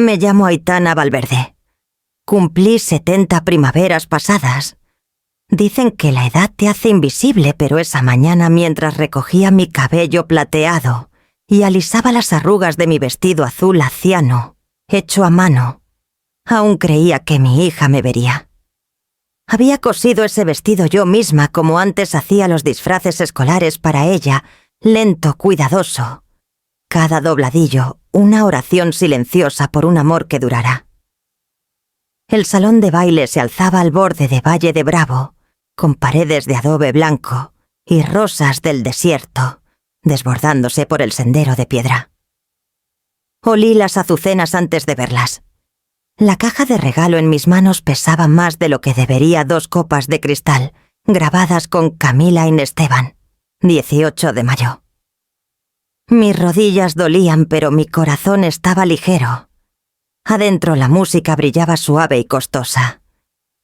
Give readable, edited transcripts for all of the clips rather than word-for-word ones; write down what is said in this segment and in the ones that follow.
Me llamo Aitana Valverde. Cumplí 70 primaveras pasadas. Dicen que la edad te hace invisible, pero esa mañana, mientras recogía mi cabello plateado y alisaba las arrugas de mi vestido azul aciano, hecho a mano, aún creía que mi hija me vería. Había cosido ese vestido yo misma, como antes hacía los disfraces escolares para ella, lento, cuidadoso. Cada dobladillo, una oración silenciosa por un amor que durará. El salón de baile se alzaba al borde de Valle de Bravo, con paredes de adobe blanco y rosas del desierto, desbordándose por el sendero de piedra. Olí las azucenas antes de verlas. La caja de regalo en mis manos pesaba más de lo que debería 2 copas de cristal, grabadas con Camila y Esteban, 18 de mayo. Mis rodillas dolían, pero mi corazón estaba ligero. Adentro la música brillaba suave y costosa.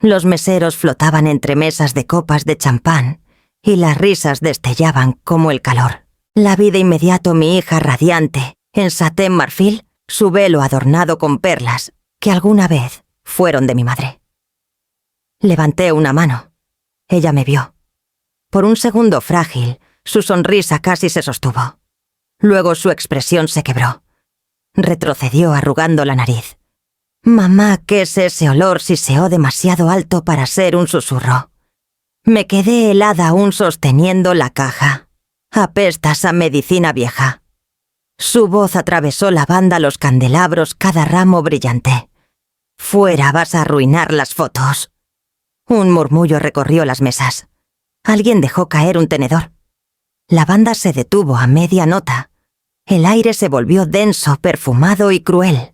Los meseros flotaban entre mesas de copas de champán y las risas destellaban como el calor. La vi de inmediato mi hija radiante, en satén marfil, su velo adornado con perlas, que alguna vez fueron de mi madre. Levanté una mano. Ella me vio. Por un segundo frágil, su sonrisa casi se sostuvo. Luego su expresión se quebró. Retrocedió arrugando la nariz. «Mamá, ¿qué es ese olor?», siseó demasiado alto para ser un susurro. Me quedé helada aún sosteniendo la caja. «Apestas a medicina vieja». Su voz atravesó la banda, los candelabros, cada ramo brillante. «Fuera, vas a arruinar las fotos». Un murmullo recorrió las mesas. Alguien dejó caer un tenedor. La banda se detuvo a media nota. El aire se volvió denso, perfumado y cruel.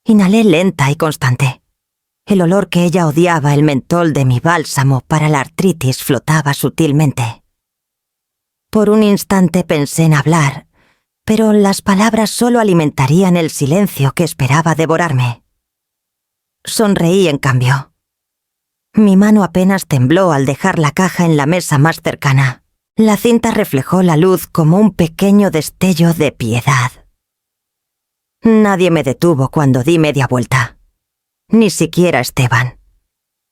Inhalé lenta y constante. El olor que ella odiaba, el mentol de mi bálsamo para la artritis, flotaba sutilmente. Por un instante pensé en hablar, pero las palabras solo alimentarían el silencio que esperaba devorarme. Sonreí en cambio. Mi mano apenas tembló al dejar la caja en la mesa más cercana. La cinta reflejó la luz como un pequeño destello de piedad. Nadie me detuvo cuando di media vuelta. Ni siquiera Esteban.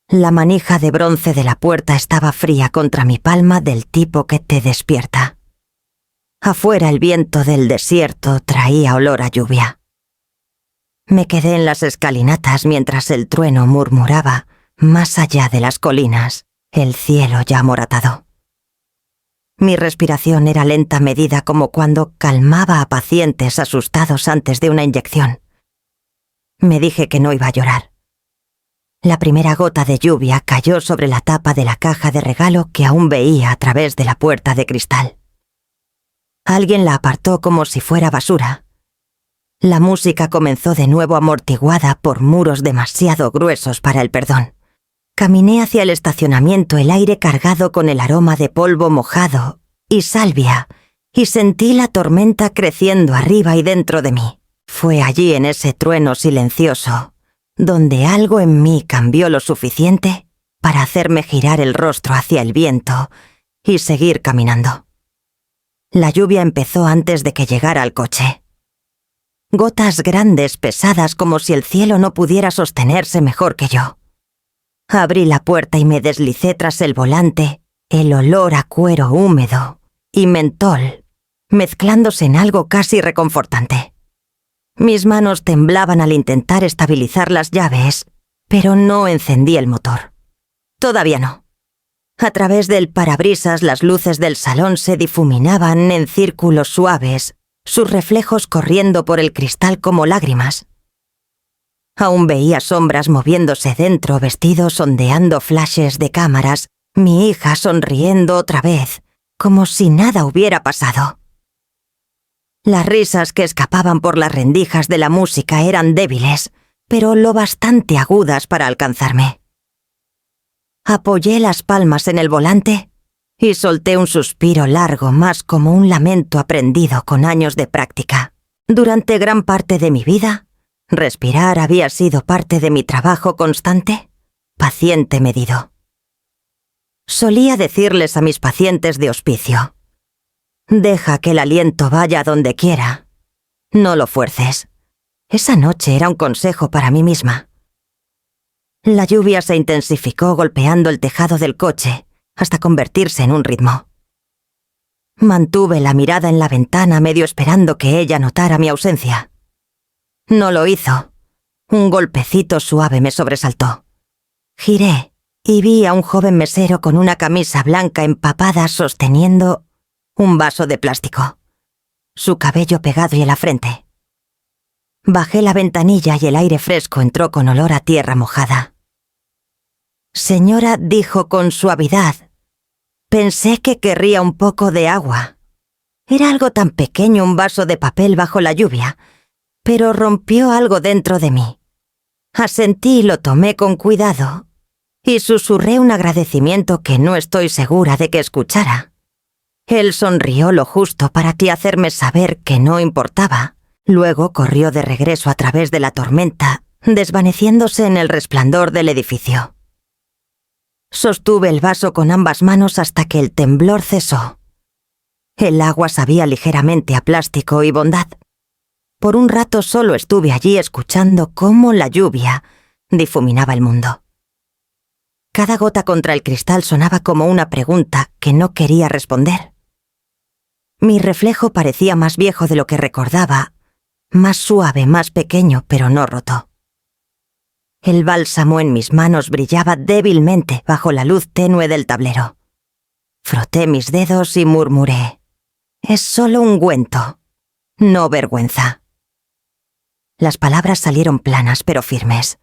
La manija de bronce de la puerta estaba fría contra mi palma, del tipo que te despierta. Afuera el viento del desierto traía olor a lluvia. Me quedé en las escalinatas mientras el trueno murmuraba, más allá de las colinas, el cielo ya amoratado. Mi respiración era lenta, medida, como cuando calmaba a pacientes asustados antes de una inyección. Me dije que no iba a llorar. La primera gota de lluvia cayó sobre la tapa de la caja de regalo que aún veía a través de la puerta de cristal. Alguien la apartó como si fuera basura. La música comenzó de nuevo, amortiguada por muros demasiado gruesos para el perdón. Caminé hacia el estacionamiento, el aire cargado con el aroma de polvo mojado y salvia, y sentí la tormenta creciendo arriba y dentro de mí. Fue allí, en ese trueno silencioso, donde algo en mí cambió lo suficiente para hacerme girar el rostro hacia el viento y seguir caminando. La lluvia empezó antes de que llegara al coche. Gotas grandes, pesadas, como si el cielo no pudiera sostenerse mejor que yo. Abrí la puerta y me deslicé tras el volante, el olor a cuero húmedo y mentol, mezclándose en algo casi reconfortante. Mis manos temblaban al intentar estabilizar las llaves, pero no encendí el motor. Todavía no. A través del parabrisas las luces del salón se difuminaban en círculos suaves, sus reflejos corriendo por el cristal como lágrimas. Aún veía sombras moviéndose dentro, vestidos ondeando flashes de cámaras, mi hija sonriendo otra vez, como si nada hubiera pasado. Las risas que escapaban por las rendijas de la música eran débiles, pero lo bastante agudas para alcanzarme. Apoyé las palmas en el volante y solté un suspiro largo, más como un lamento aprendido con años de práctica. Durante gran parte de mi vida, respirar había sido parte de mi trabajo constante, paciente, medido. Solía decirles a mis pacientes de hospicio: deja que el aliento vaya donde quiera. No lo fuerces. Esa noche era un consejo para mí misma. La lluvia se intensificó golpeando el tejado del coche hasta convertirse en un ritmo. Mantuve la mirada en la ventana medio esperando que ella notara mi ausencia. No lo hizo. Un golpecito suave me sobresaltó. Giré y vi a un joven mesero con una camisa blanca empapada sosteniendo un vaso de plástico, su cabello pegado y en la frente. Bajé la ventanilla y el aire fresco entró con olor a tierra mojada. Señora, dijo con suavidad, pensé que querría un poco de agua. Era algo tan pequeño, un vaso de papel bajo la lluvia, pero rompió algo dentro de mí. Asentí y lo tomé con cuidado, y susurré un agradecimiento que no estoy segura de que escuchara. Él sonrió lo justo para hacerme saber que no importaba. Luego corrió de regreso a través de la tormenta, desvaneciéndose en el resplandor del edificio. Sostuve el vaso con ambas manos hasta que el temblor cesó. El agua sabía ligeramente a plástico y bondad. Por un rato solo estuve allí escuchando cómo la lluvia difuminaba el mundo. Cada gota contra el cristal sonaba como una pregunta que no quería responder. Mi reflejo parecía más viejo de lo que recordaba, más suave, más pequeño, pero no roto. El bálsamo en mis manos brillaba débilmente bajo la luz tenue del tablero. Froté mis dedos y murmuré: «Es solo ungüento, no vergüenza». Las palabras salieron planas pero firmes.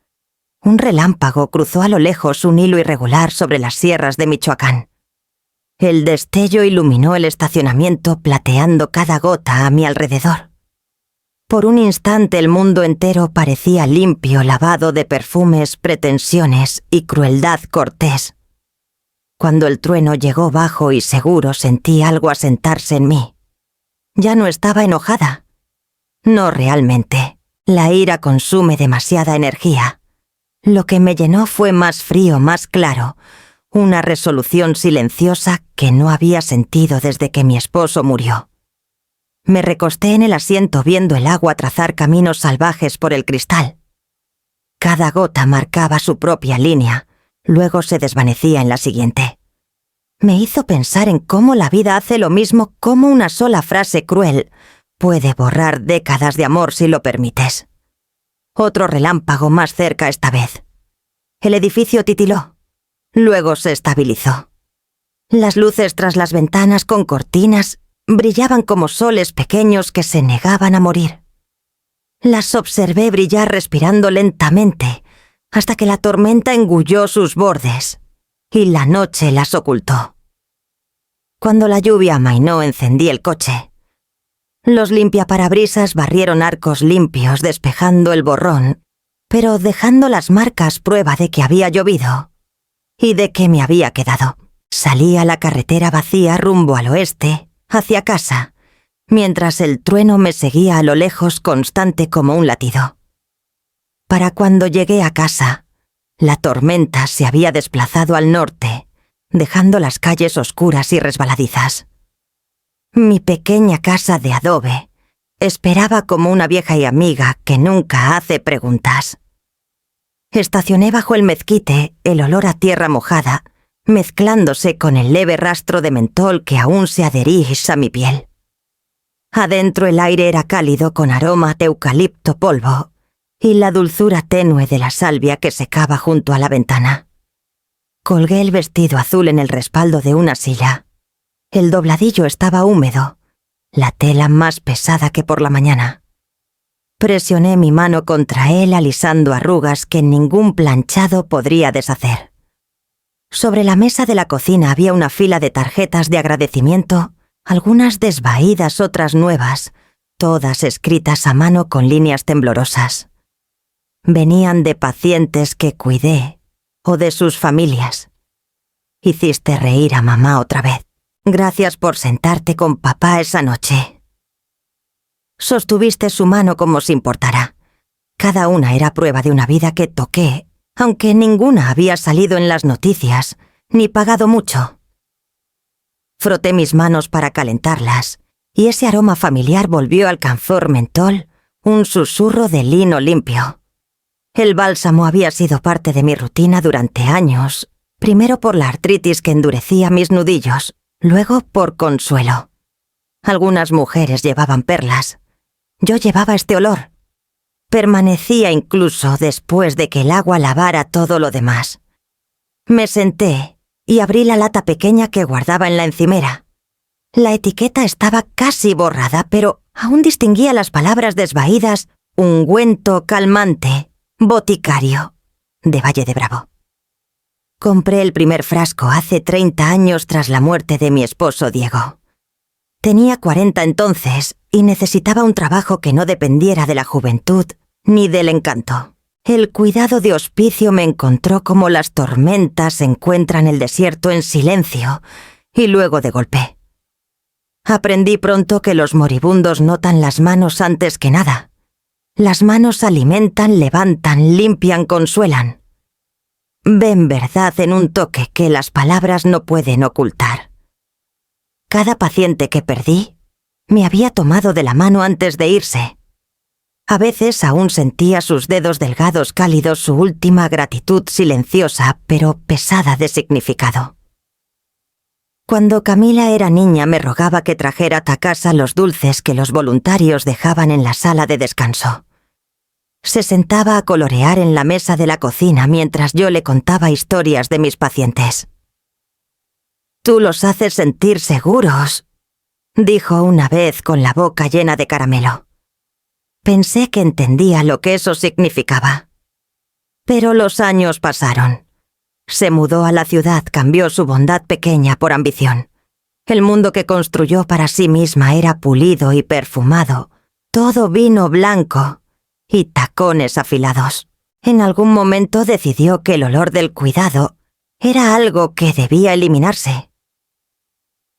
Un relámpago cruzó a lo lejos un hilo irregular sobre las sierras de Michoacán. El destello iluminó el estacionamiento plateando cada gota a mi alrededor. Por un instante el mundo entero parecía limpio, lavado de perfumes, pretensiones y crueldad cortés. Cuando el trueno llegó bajo y seguro sentí algo asentarse en mí. Ya no estaba enojada. No realmente. La ira consume demasiada energía. Lo que me llenó fue más frío, más claro, una resolución silenciosa que no había sentido desde que mi esposo murió. Me recosté en el asiento viendo el agua trazar caminos salvajes por el cristal. Cada gota marcaba su propia línea, luego se desvanecía en la siguiente. Me hizo pensar en cómo la vida hace lo mismo, cómo una sola frase cruel puede borrar décadas de amor si lo permites. Otro relámpago más cerca esta vez. El edificio titiló. Luego se estabilizó. Las luces tras las ventanas con cortinas brillaban como soles pequeños que se negaban a morir. Las observé brillar respirando lentamente hasta que la tormenta engulló sus bordes y la noche las ocultó. Cuando la lluvia amainó, encendí el coche. Los limpiaparabrisas barrieron arcos limpios despejando el borrón, pero dejando las marcas prueba de que había llovido y de que me había quedado. Salí a la carretera vacía rumbo al oeste, hacia casa, mientras el trueno me seguía a lo lejos constante como un latido. Para cuando llegué a casa, la tormenta se había desplazado al norte, dejando las calles oscuras y resbaladizas. Mi pequeña casa de adobe esperaba como una vieja y amiga que nunca hace preguntas. Estacioné bajo el mezquite, el olor a tierra mojada, mezclándose con el leve rastro de mentol que aún se adhería a mi piel. Adentro el aire era cálido con aroma de eucalipto polvo y la dulzura tenue de la salvia que secaba junto a la ventana. Colgué el vestido azul en el respaldo de una silla. El dobladillo estaba húmedo, la tela más pesada que por la mañana. Presioné mi mano contra él alisando arrugas que ningún planchado podría deshacer. Sobre la mesa de la cocina había una fila de tarjetas de agradecimiento, algunas desvaídas, otras nuevas, todas escritas a mano con líneas temblorosas. Venían de pacientes que cuidé o de sus familias. Hiciste reír a mamá otra vez. Gracias por sentarte con papá esa noche. Sostuviste su mano como si importara. Cada una era prueba de una vida que toqué, aunque ninguna había salido en las noticias, ni pagado mucho. Froté mis manos para calentarlas, y ese aroma familiar volvió al alcanfor mentol, un susurro de lino limpio. El bálsamo había sido parte de mi rutina durante años, primero por la artritis que endurecía mis nudillos, luego por consuelo. Algunas mujeres llevaban perlas. Yo llevaba este olor. Permanecía incluso después de que el agua lavara todo lo demás. Me senté y abrí la lata pequeña que guardaba en la encimera. La etiqueta estaba casi borrada, pero aún distinguía las palabras desvaídas: ungüento calmante, boticario, de Valle de Bravo. Compré el primer frasco hace 30 años tras la muerte de mi esposo Diego. Tenía 40 entonces y necesitaba un trabajo que no dependiera de la juventud ni del encanto. El cuidado de hospicio me encontró como las tormentas encuentran el desierto en silencio y luego de golpe. Aprendí pronto que los moribundos notan las manos antes que nada. Las manos alimentan, levantan, limpian, consuelan. Ven verdad en un toque que las palabras no pueden ocultar. Cada paciente que perdí me había tomado de la mano antes de irse. A veces aún sentía sus dedos delgados cálidos su última gratitud silenciosa, pero pesada de significado. Cuando Camila era niña me rogaba que trajera a casa los dulces que los voluntarios dejaban en la sala de descanso. Se sentaba a colorear en la mesa de la cocina mientras yo le contaba historias de mis pacientes. «Tú los haces sentir seguros», dijo una vez con la boca llena de caramelo. Pensé que entendía lo que eso significaba. Pero los años pasaron. Se mudó a la ciudad, cambió su bondad pequeña por ambición. El mundo que construyó para sí misma era pulido y perfumado, todo vino blanco y tacones afilados. En algún momento decidió que el olor del cuidado era algo que debía eliminarse.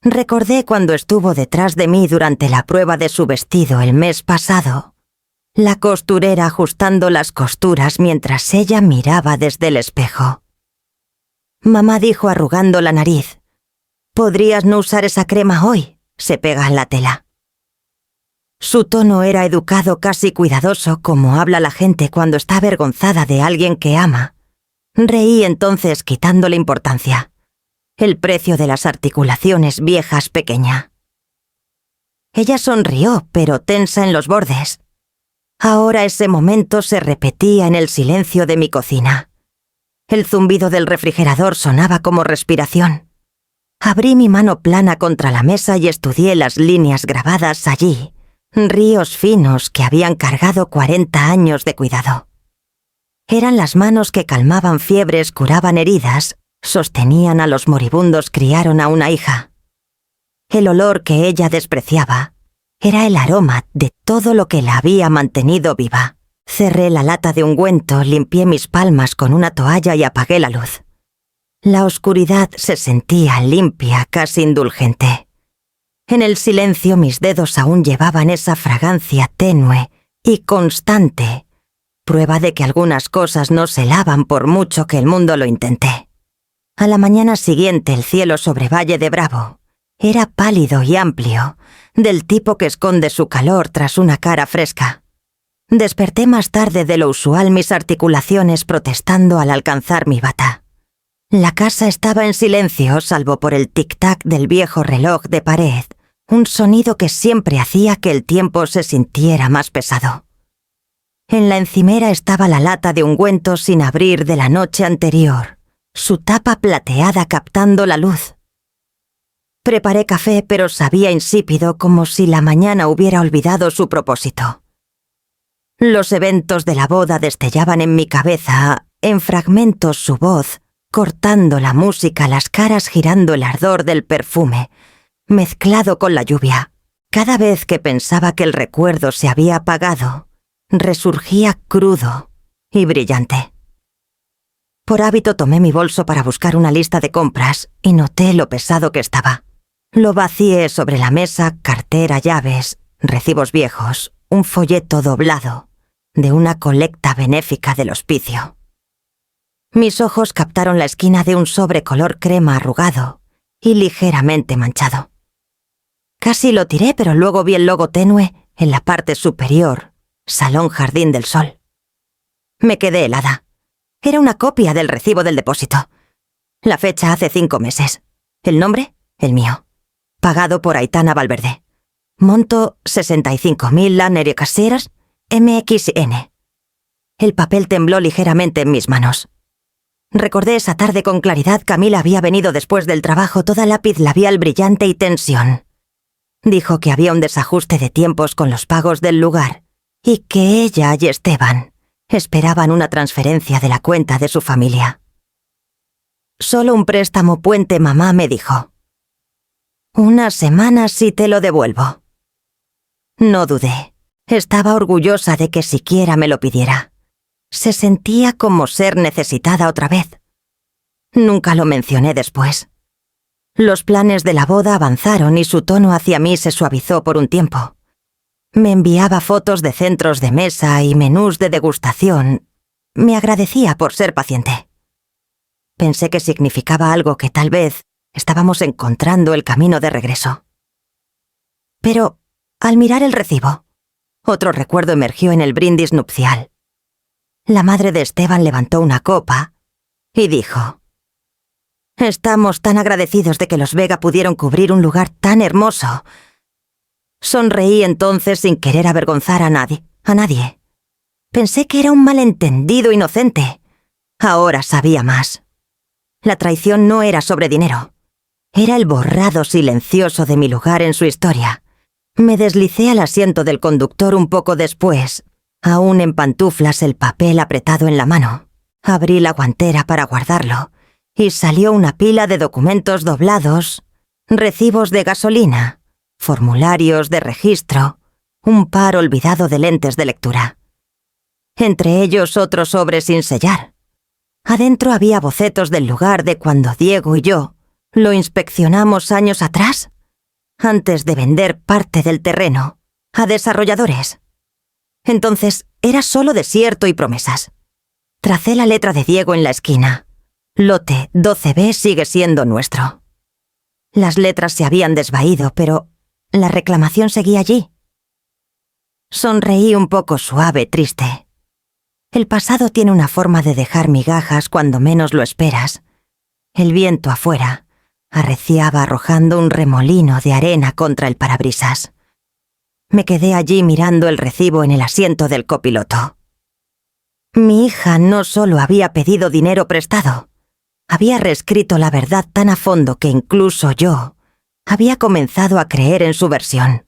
Recordé cuando estuvo detrás de mí durante la prueba de su vestido el mes pasado, la costurera ajustando las costuras mientras ella miraba desde el espejo. Mamá dijo arrugando la nariz: «Podrías no usar esa crema hoy, se pega en la tela». Su tono era educado, casi cuidadoso, como habla la gente cuando está avergonzada de alguien que ama. Reí entonces quitándole importancia. El precio de las articulaciones viejas pequeña. Ella sonrió, pero tensa en los bordes. Ahora ese momento se repetía en el silencio de mi cocina. El zumbido del refrigerador sonaba como respiración. Abrí mi mano plana contra la mesa y estudié las líneas grabadas allí, ríos finos que habían cargado 40 años de cuidado. Eran las manos que calmaban fiebres, curaban heridas, sostenían a los moribundos, criaron a una hija. El olor que ella despreciaba era el aroma de todo lo que la había mantenido viva. Cerré la lata de ungüento, limpié mis palmas con una toalla y apagué la luz. La oscuridad se sentía limpia, casi indulgente. En el silencio mis dedos aún llevaban esa fragancia tenue y constante, prueba de que algunas cosas no se lavan por mucho que el mundo lo intente. A la mañana siguiente el cielo sobre Valle de Bravo era pálido y amplio, del tipo que esconde su calor tras una cara fresca. Desperté más tarde de lo usual, mis articulaciones protestando al alcanzar mi bata. La casa estaba en silencio, salvo por el tic-tac del viejo reloj de pared, un sonido que siempre hacía que el tiempo se sintiera más pesado. En la encimera estaba la lata de ungüento sin abrir de la noche anterior, su tapa plateada captando la luz. Preparé café, pero sabía insípido, como si la mañana hubiera olvidado su propósito. Los eventos de la boda destellaban en mi cabeza, en fragmentos su voz, cortando la música, las caras girando el ardor del perfume, mezclado con la lluvia. Cada vez que pensaba que el recuerdo se había apagado, resurgía crudo y brillante. Por hábito tomé mi bolso para buscar una lista de compras y noté lo pesado que estaba. Lo vacié sobre la mesa: cartera, llaves, recibos viejos, un folleto doblado de una colecta benéfica del hospicio. Mis ojos captaron la esquina de un sobre color crema arrugado y ligeramente manchado. Casi lo tiré, pero luego vi el logo tenue en la parte superior Salón Jardín del Sol. Me quedé helada. Era una copia del recibo del depósito. La fecha hace 5 meses. El nombre, el mío. Pagado por Aitana Valverde. Monto 65.000 lanerecasieras MXN. El papel tembló ligeramente en mis manos. Recordé esa tarde con claridad. Camila había venido después del trabajo, toda lápiz labial brillante y tensión. Dijo que había un desajuste de tiempos con los pagos del lugar y que ella y Esteban esperaban una transferencia de la cuenta de su familia. Solo un préstamo puente, mamá, me dijo. 1 semana y te lo devuelvo. No dudé. Estaba orgullosa de que siquiera me lo pidiera. Se sentía como ser necesitada otra vez. Nunca lo mencioné después. Los planes de la boda avanzaron y su tono hacia mí se suavizó por un tiempo. Me enviaba fotos de centros de mesa y menús de degustación. Me agradecía por ser paciente. Pensé que significaba algo, que tal vez estábamos encontrando el camino de regreso. Pero, al mirar el recibo, otro recuerdo emergió en el brindis nupcial. La madre de Esteban levantó una copa y dijo: «Estamos tan agradecidos de que los Vega pudieron cubrir un lugar tan hermoso». Sonreí entonces sin querer avergonzar a nadie. Pensé que era un malentendido inocente. Ahora sabía más. La traición no era sobre dinero. Era el borrado silencioso de mi lugar en su historia. Me deslicé al asiento del conductor un poco después, aún en pantuflas, el papel apretado en la mano. Abrí la guantera para guardarlo y salió una pila de documentos doblados, recibos de gasolina, formularios de registro, un par olvidado de lentes de lectura. Entre ellos otro sobre sin sellar. Adentro había bocetos del lugar de cuando Diego y yo lo inspeccionamos años atrás, antes de vender parte del terreno a desarrolladores. Entonces era solo desierto y promesas. Tracé la letra de Diego en la esquina. Lote 12B sigue siendo nuestro. Las letras se habían desvaído, pero la reclamación seguía allí. Sonreí un poco suave, triste. El pasado tiene una forma de dejar migajas cuando menos lo esperas. El viento afuera arreciaba arrojando un remolino de arena contra el parabrisas. Me quedé allí mirando el recibo en el asiento del copiloto. Mi hija no solo había pedido dinero prestado, había reescrito la verdad tan a fondo que incluso yo había comenzado a creer en su versión.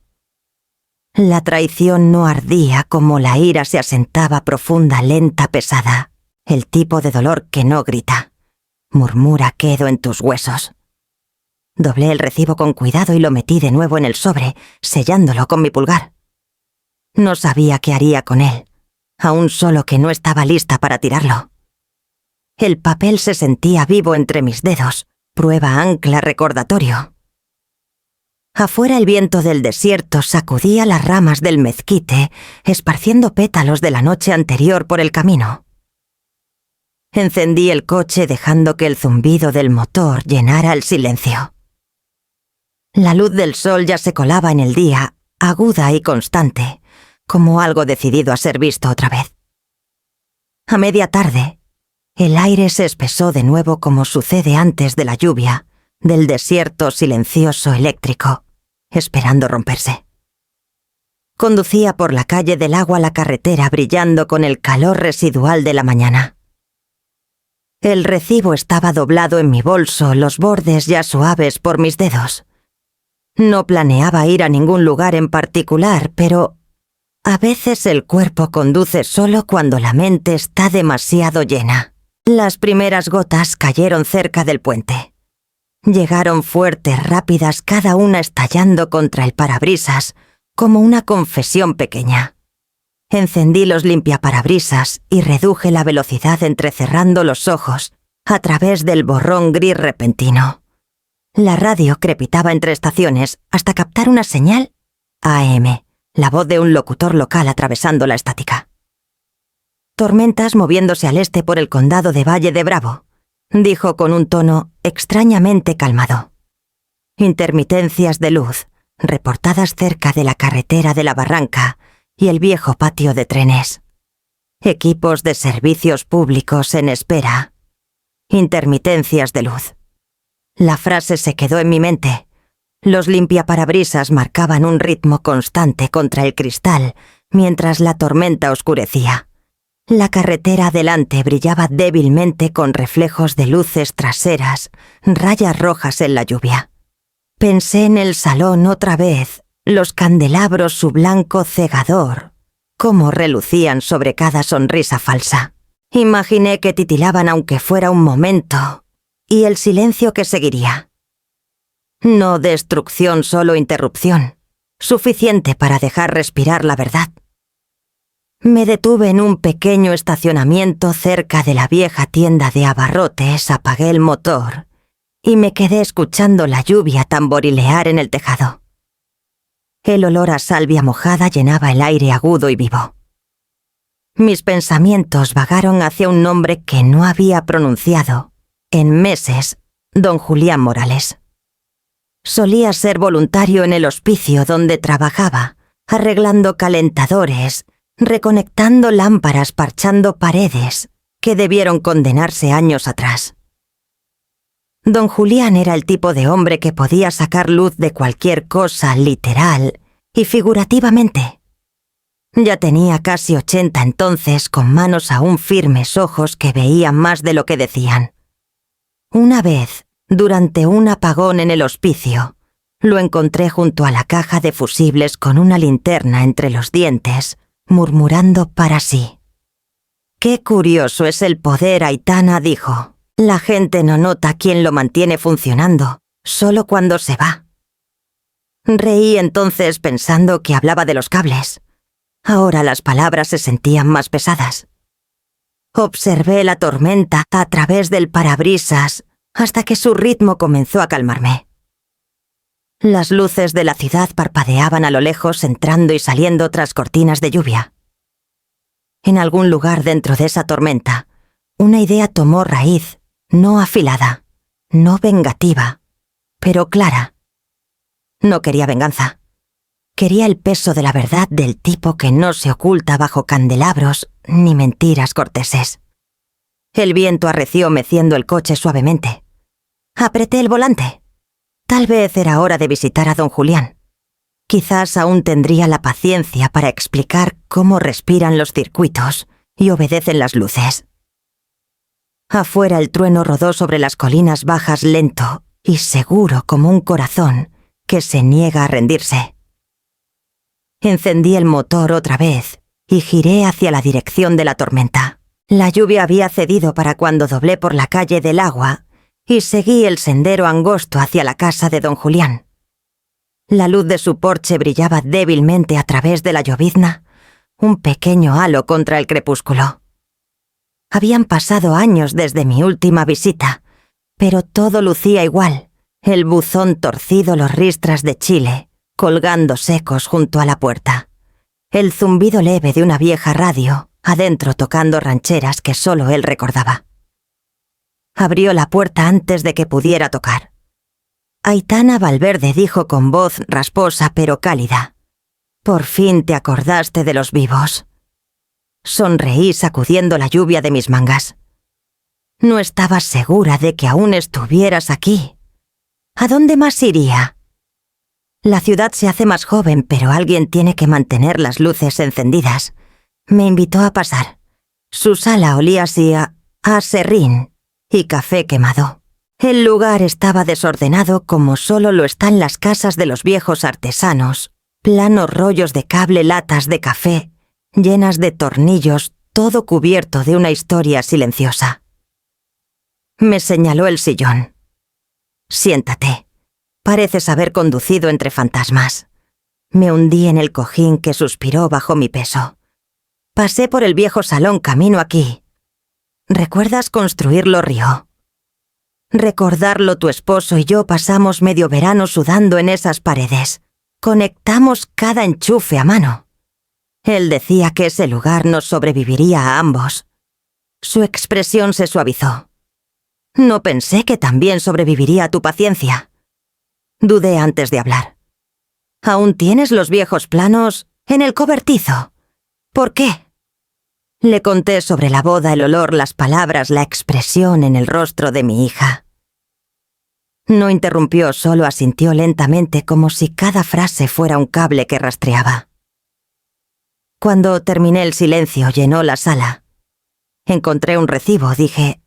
La traición no ardía como la ira se asentaba profunda, lenta, pesada, el tipo de dolor que no grita. Murmura quedo en tus huesos. Doblé el recibo con cuidado y lo metí de nuevo en el sobre, sellándolo con mi pulgar. No sabía qué haría con él, aún solo que no estaba lista para tirarlo. El papel se sentía vivo entre mis dedos, prueba, ancla, recordatorio. Afuera el viento del desierto sacudía las ramas del mezquite, esparciendo pétalos de la noche anterior por el camino. Encendí el coche dejando que el zumbido del motor llenara el silencio. La luz del sol ya se colaba en el día, aguda y constante, como algo decidido a ser visto otra vez. A media tarde, el aire se espesó de nuevo como sucede antes de la lluvia, del desierto silencioso eléctrico, esperando romperse. Conducía por la calle del agua la carretera brillando con el calor residual de la mañana. El recibo estaba doblado en mi bolso, los bordes ya suaves por mis dedos. No planeaba ir a ningún lugar en particular, pero a veces el cuerpo conduce solo cuando la mente está demasiado llena. Las primeras gotas cayeron cerca del puente. Llegaron fuertes, rápidas, cada una estallando contra el parabrisas, como una confesión pequeña. Encendí los limpiaparabrisas y reduje la velocidad entrecerrando los ojos a través del borrón gris repentino. La radio crepitaba entre estaciones hasta captar una señal AM, la voz de un locutor local atravesando la estática. Tormentas moviéndose al este por el condado de Valle de Bravo, dijo con un tono extrañamente calmado. Intermitencias de luz, reportadas cerca de la carretera de la Barranca, y el viejo patio de trenes. Equipos de servicios públicos en espera. Intermitencias de luz. La frase se quedó en mi mente. Los limpiaparabrisas marcaban un ritmo constante contra el cristal mientras la tormenta oscurecía. La carretera adelante brillaba débilmente con reflejos de luces traseras, rayas rojas en la lluvia. Pensé en el salón otra vez, los candelabros su blanco cegador, cómo relucían sobre cada sonrisa falsa. Imaginé que titilaban aunque fuera un momento, y el silencio que seguiría. No destrucción, solo interrupción, suficiente para dejar respirar la verdad. Me detuve en un pequeño estacionamiento cerca de la vieja tienda de abarrotes, apagué el motor y me quedé escuchando la lluvia tamborilear en el tejado. El olor a salvia mojada llenaba el aire agudo y vivo. Mis pensamientos vagaron hacia un nombre que no había pronunciado en meses, don Julián Morales. Solía ser voluntario en el hospicio donde trabajaba, arreglando calentadores, reconectando lámparas, parchando paredes, que debieron condenarse años atrás. Don Julián era el tipo de hombre que podía sacar luz de cualquier cosa literal y figurativamente. Ya tenía casi 80 entonces, con manos aún firmes, ojos que veían más de lo que decían. Una vez, durante un apagón en el hospicio, lo encontré junto a la caja de fusibles con una linterna entre los dientes, murmurando para sí. «Qué curioso es el poder, Aitana», dijo. «La gente no nota quién lo mantiene funcionando, solo cuando se va». Reí entonces pensando que hablaba de los cables. Ahora las palabras se sentían más pesadas. Observé la tormenta a través del parabrisas hasta que su ritmo comenzó a calmarme. Las luces de la ciudad parpadeaban a lo lejos, entrando y saliendo tras cortinas de lluvia. En algún lugar dentro de esa tormenta, una idea tomó raíz, no afilada, no vengativa, pero clara. No quería venganza. Quería el peso de la verdad del tipo que no se oculta bajo candelabros ni mentiras corteses. El viento arreció meciendo el coche suavemente. Apreté el volante. Tal vez era hora de visitar a don Julián. Quizás aún tendría la paciencia para explicar cómo respiran los circuitos y obedecen las luces. Afuera el trueno rodó sobre las colinas bajas lento y seguro como un corazón que se niega a rendirse. Encendí el motor otra vez y giré hacia la dirección de la tormenta. La lluvia había cedido para cuando doblé por la calle del Agua y seguí el sendero angosto hacia la casa de don Julián. La luz de su porche brillaba débilmente a través de la llovizna, un pequeño halo contra el crepúsculo. Habían pasado años desde mi última visita, pero todo lucía igual, el buzón torcido, los ristras de Chile, colgando secos junto a la puerta. El zumbido leve de una vieja radio, adentro tocando rancheras que solo él recordaba. Abrió la puerta antes de que pudiera tocar. Aitana Valverde, dijo con voz rasposa pero cálida. «Por fin te acordaste de los vivos». Sonreí sacudiendo la lluvia de mis mangas. «No estaba segura de que aún estuvieras aquí. ¿A dónde más iría?» La ciudad se hace más joven, pero alguien tiene que mantener las luces encendidas. Me invitó a pasar. Su sala olía así a serrín y café quemado. El lugar estaba desordenado como solo lo están las casas de los viejos artesanos. Planos rollos de cable, latas de café, llenas de tornillos, todo cubierto de una historia silenciosa. Me señaló el sillón. «Siéntate. Pareces haber conducido entre fantasmas». Me hundí en el cojín que suspiró bajo mi peso. Pasé por el viejo salón camino aquí. ¿Recuerdas construirlo, Río? Recordarlo, tu esposo y yo pasamos medio verano sudando en esas paredes. Conectamos cada enchufe a mano. Él decía que ese lugar nos sobreviviría a ambos. Su expresión se suavizó. No pensé que también sobreviviría a tu paciencia. Dudé antes de hablar. ¿Aún tienes los viejos planos En el cobertizo. ¿Por qué? Le conté sobre la boda, el olor, las palabras, la expresión en el rostro de mi hija. No interrumpió, solo asintió lentamente como si cada frase fuera un cable que rastreaba. Cuando terminé, el silencio llenó la sala. Encontré un recibo, dije,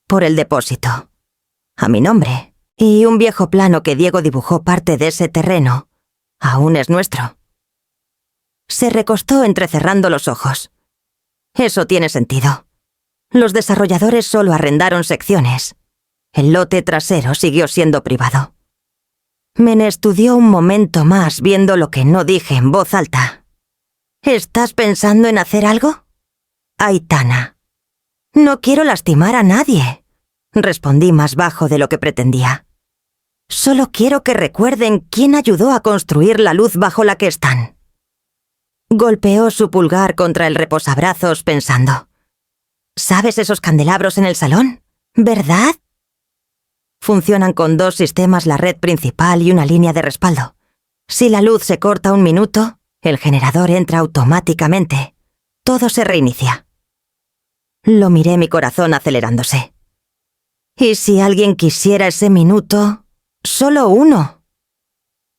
por el depósito, a mi nombre, y un viejo plano que Diego dibujó parte de ese terreno. Aún es nuestro. Se recostó entrecerrando los ojos. Eso tiene sentido. Los desarrolladores solo arrendaron secciones. El lote trasero siguió siendo privado. Me estudió un momento más viendo lo que no dije en voz alta. ¿Estás pensando en hacer algo? Aitana. No quiero lastimar a nadie, respondí más bajo de lo que pretendía. Solo quiero que recuerden quién ayudó a construir la luz bajo la que están. Golpeó su pulgar contra el reposabrazos pensando. ¿Sabes esos candelabros en el salón? ¿Verdad? Funcionan con 2 sistemas, la red principal y una línea de respaldo. Si la luz se corta un minuto, el generador entra automáticamente. Todo se reinicia. Lo miré, mi corazón acelerándose. ¿Y si alguien quisiera ese minuto? Solo uno.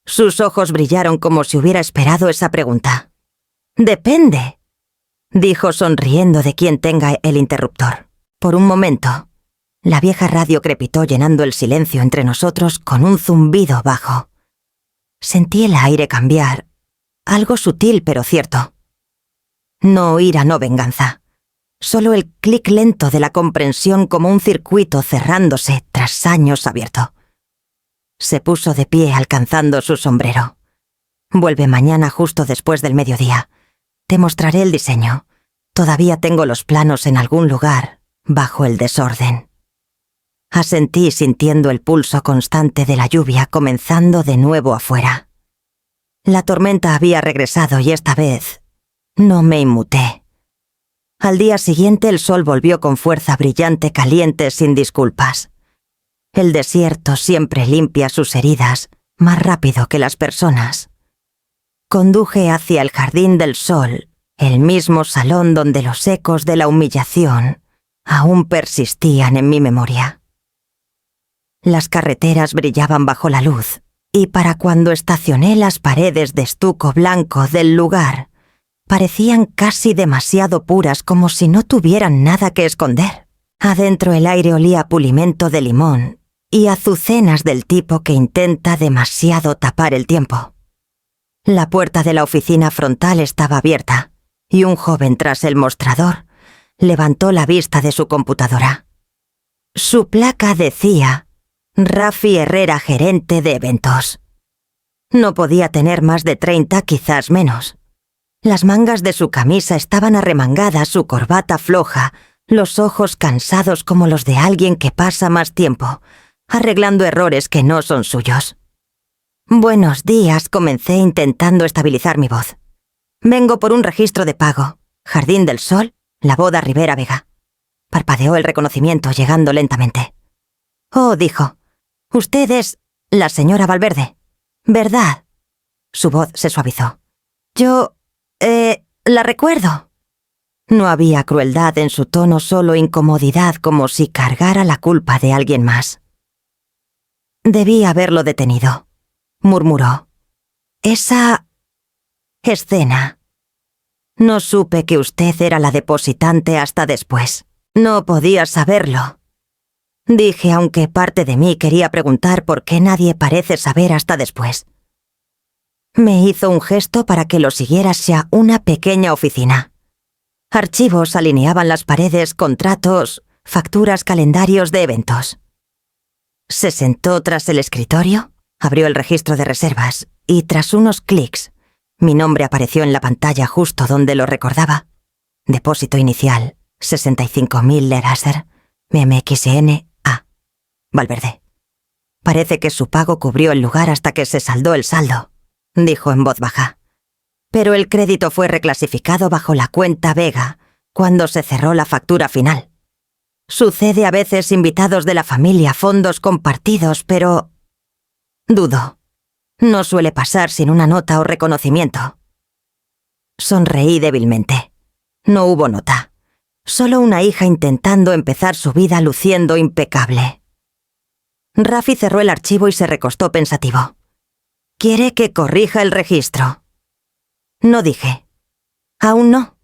Sus ojos brillaron como si hubiera esperado esa pregunta. Depende, dijo sonriendo de quien tenga el interruptor. Por un momento, la vieja radio crepitó llenando el silencio entre nosotros con un zumbido bajo. Sentí el aire cambiar, algo sutil pero cierto. No ira, no venganza. Solo el clic lento de la comprensión como un circuito cerrándose tras años abierto. Se puso de pie alcanzando su sombrero. Vuelve mañana justo después del mediodía. Te mostraré el diseño. Todavía tengo los planos en algún lugar, bajo el desorden. Asentí sintiendo el pulso constante de la lluvia comenzando de nuevo afuera. La tormenta había regresado y esta vez no me inmuté. Al día siguiente el sol volvió con fuerza brillante, caliente, sin disculpas. El desierto siempre limpia sus heridas más rápido que las personas. Conduje hacia el Jardín del Sol, el mismo salón donde los ecos de la humillación aún persistían en mi memoria. Las carreteras brillaban bajo la luz, y para cuando estacioné, las paredes de estuco blanco del lugar parecían casi demasiado puras, como si no tuvieran nada que esconder. Adentro el aire olía a pulimento de limón y azucenas del tipo que intenta demasiado tapar el tiempo. La puerta de la oficina frontal estaba abierta, y un joven tras el mostrador levantó la vista de su computadora. Su placa decía Rafi Herrera, gerente de eventos. No podía tener más de 30, quizás menos. Las mangas de su camisa estaban arremangadas, su corbata floja, los ojos cansados como los de alguien que pasa más tiempo, arreglando errores que no son suyos. Buenos días, comencé intentando estabilizar mi voz. Vengo por un registro de pago. Jardín del Sol, la boda Rivera Vega. Parpadeó el reconocimiento llegando lentamente. Oh, dijo. Usted es la señora Valverde, ¿verdad? Su voz se suavizó. Yo, la recuerdo. No había crueldad en su tono, solo incomodidad, como si cargara la culpa de alguien más. Debí haberlo detenido, murmuró. Esa escena. No supe que usted era la depositante hasta después. No podía saberlo. Dije, aunque parte de mí quería preguntar por qué nadie parece saber hasta después. Me hizo un gesto para que lo siguiera hacia una pequeña oficina. Archivos alineaban las paredes, contratos, facturas, calendarios de eventos. Se sentó tras el escritorio, abrió el registro de reservas y tras unos clics, mi nombre apareció en la pantalla justo donde lo recordaba. Depósito inicial, 65.000 Leraser, MMXN A. Valverde. Parece que su pago cubrió el lugar hasta que se saldó el saldo, dijo en voz baja. Pero el crédito fue reclasificado bajo la cuenta Vega cuando se cerró la factura final. Sucede a veces, invitados de la familia, fondos compartidos, pero dudo. No suele pasar sin una nota o reconocimiento. Sonreí débilmente. No hubo nota. Solo una hija intentando empezar su vida luciendo impecable. Rafi cerró el archivo y se recostó pensativo. ¿Quiere que corrija el registro? No dije. Aún no.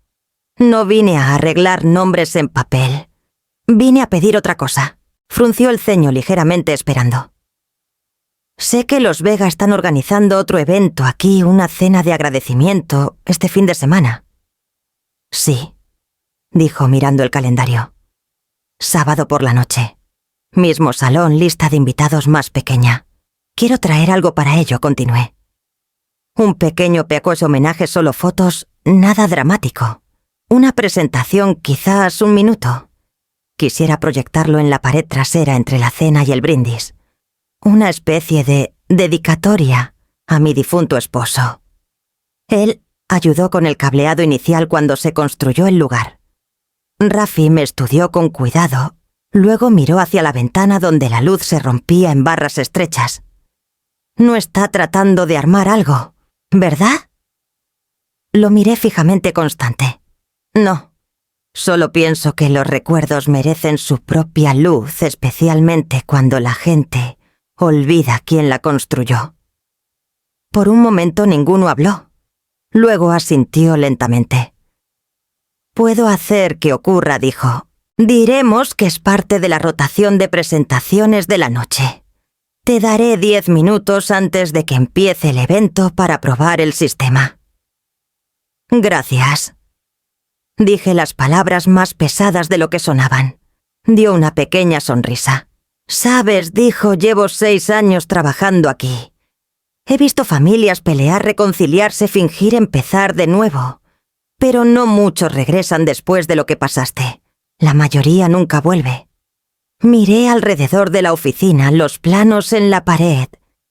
No vine a arreglar nombres en papel. Vine a pedir otra cosa. Frunció el ceño ligeramente esperando. Sé que los Vega están organizando otro evento aquí, una cena de agradecimiento, este fin de semana. Sí, dijo mirando el calendario. Sábado por la noche. Mismo salón, lista de invitados más pequeña. Quiero traer algo para ello, continué. Un pequeño pecoso homenaje, solo fotos, nada dramático. Una presentación, quizás 1 minuto. Quisiera proyectarlo en la pared trasera entre la cena y el brindis. Una especie de dedicatoria a mi difunto esposo. Él ayudó con el cableado inicial cuando se construyó el lugar. Rafi me estudió con cuidado, luego miró hacia la ventana donde la luz se rompía en barras estrechas. No está tratando de armar algo, ¿verdad? Lo miré fijamente constante. No. Solo pienso que los recuerdos merecen su propia luz, especialmente cuando la gente olvida quién la construyó. Por un momento ninguno habló. Luego asintió lentamente. Puedo hacer que ocurra, dijo. Diremos que es parte de la rotación de presentaciones de la noche. Te daré 10 minutos antes de que empiece el evento para probar el sistema. Gracias. Dije las palabras más pesadas de lo que sonaban. Dio una pequeña sonrisa. Sabes, dijo, llevo 6 años trabajando aquí. He visto familias pelear, reconciliarse, fingir empezar de nuevo. Pero no muchos regresan después de lo que pasaste. La mayoría nunca vuelve. Miré alrededor de la oficina, los planos en la pared,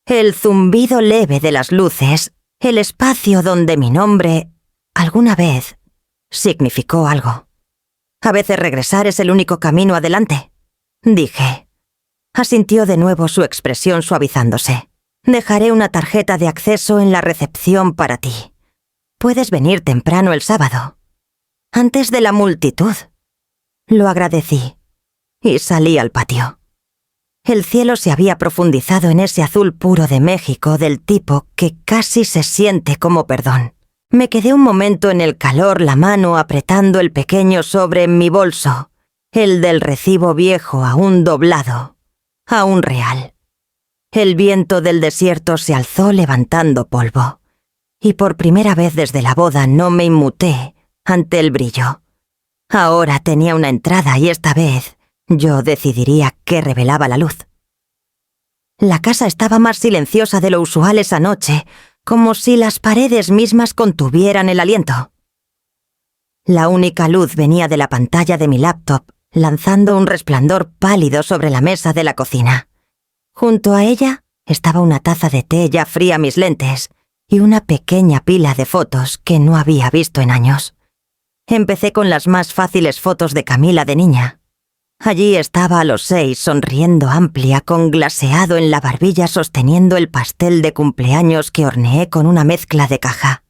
el zumbido leve de las luces, el espacio donde mi nombre, alguna vez, significó algo. A veces regresar es el único camino adelante, dije. Asintió de nuevo, su expresión suavizándose. Dejaré una tarjeta de acceso en la recepción para ti. Puedes venir temprano el sábado, antes de la multitud. Lo agradecí y salí al patio. El cielo se había profundizado en ese azul puro de México del tipo que casi se siente como perdón. Me quedé un momento en el calor, la mano apretando el pequeño sobre en mi bolso, el del recibo viejo aún doblado, aún real. El viento del desierto se alzó levantando polvo, y por primera vez desde la boda no me inmuté ante el brillo. Ahora tenía una entrada y esta vez yo decidiría qué revelaba la luz. La casa estaba más silenciosa de lo usual esa noche, como si las paredes mismas contuvieran el aliento. La única luz venía de la pantalla de mi laptop, lanzando un resplandor pálido sobre la mesa de la cocina. Junto a ella estaba una taza de té ya fría, mis lentes, y una pequeña pila de fotos que no había visto en años. Empecé con las más fáciles fotos de Camila de niña. Allí estaba a los 6, sonriendo amplia, con glaseado en la barbilla, sosteniendo el pastel de cumpleaños que horneé con una mezcla de caja.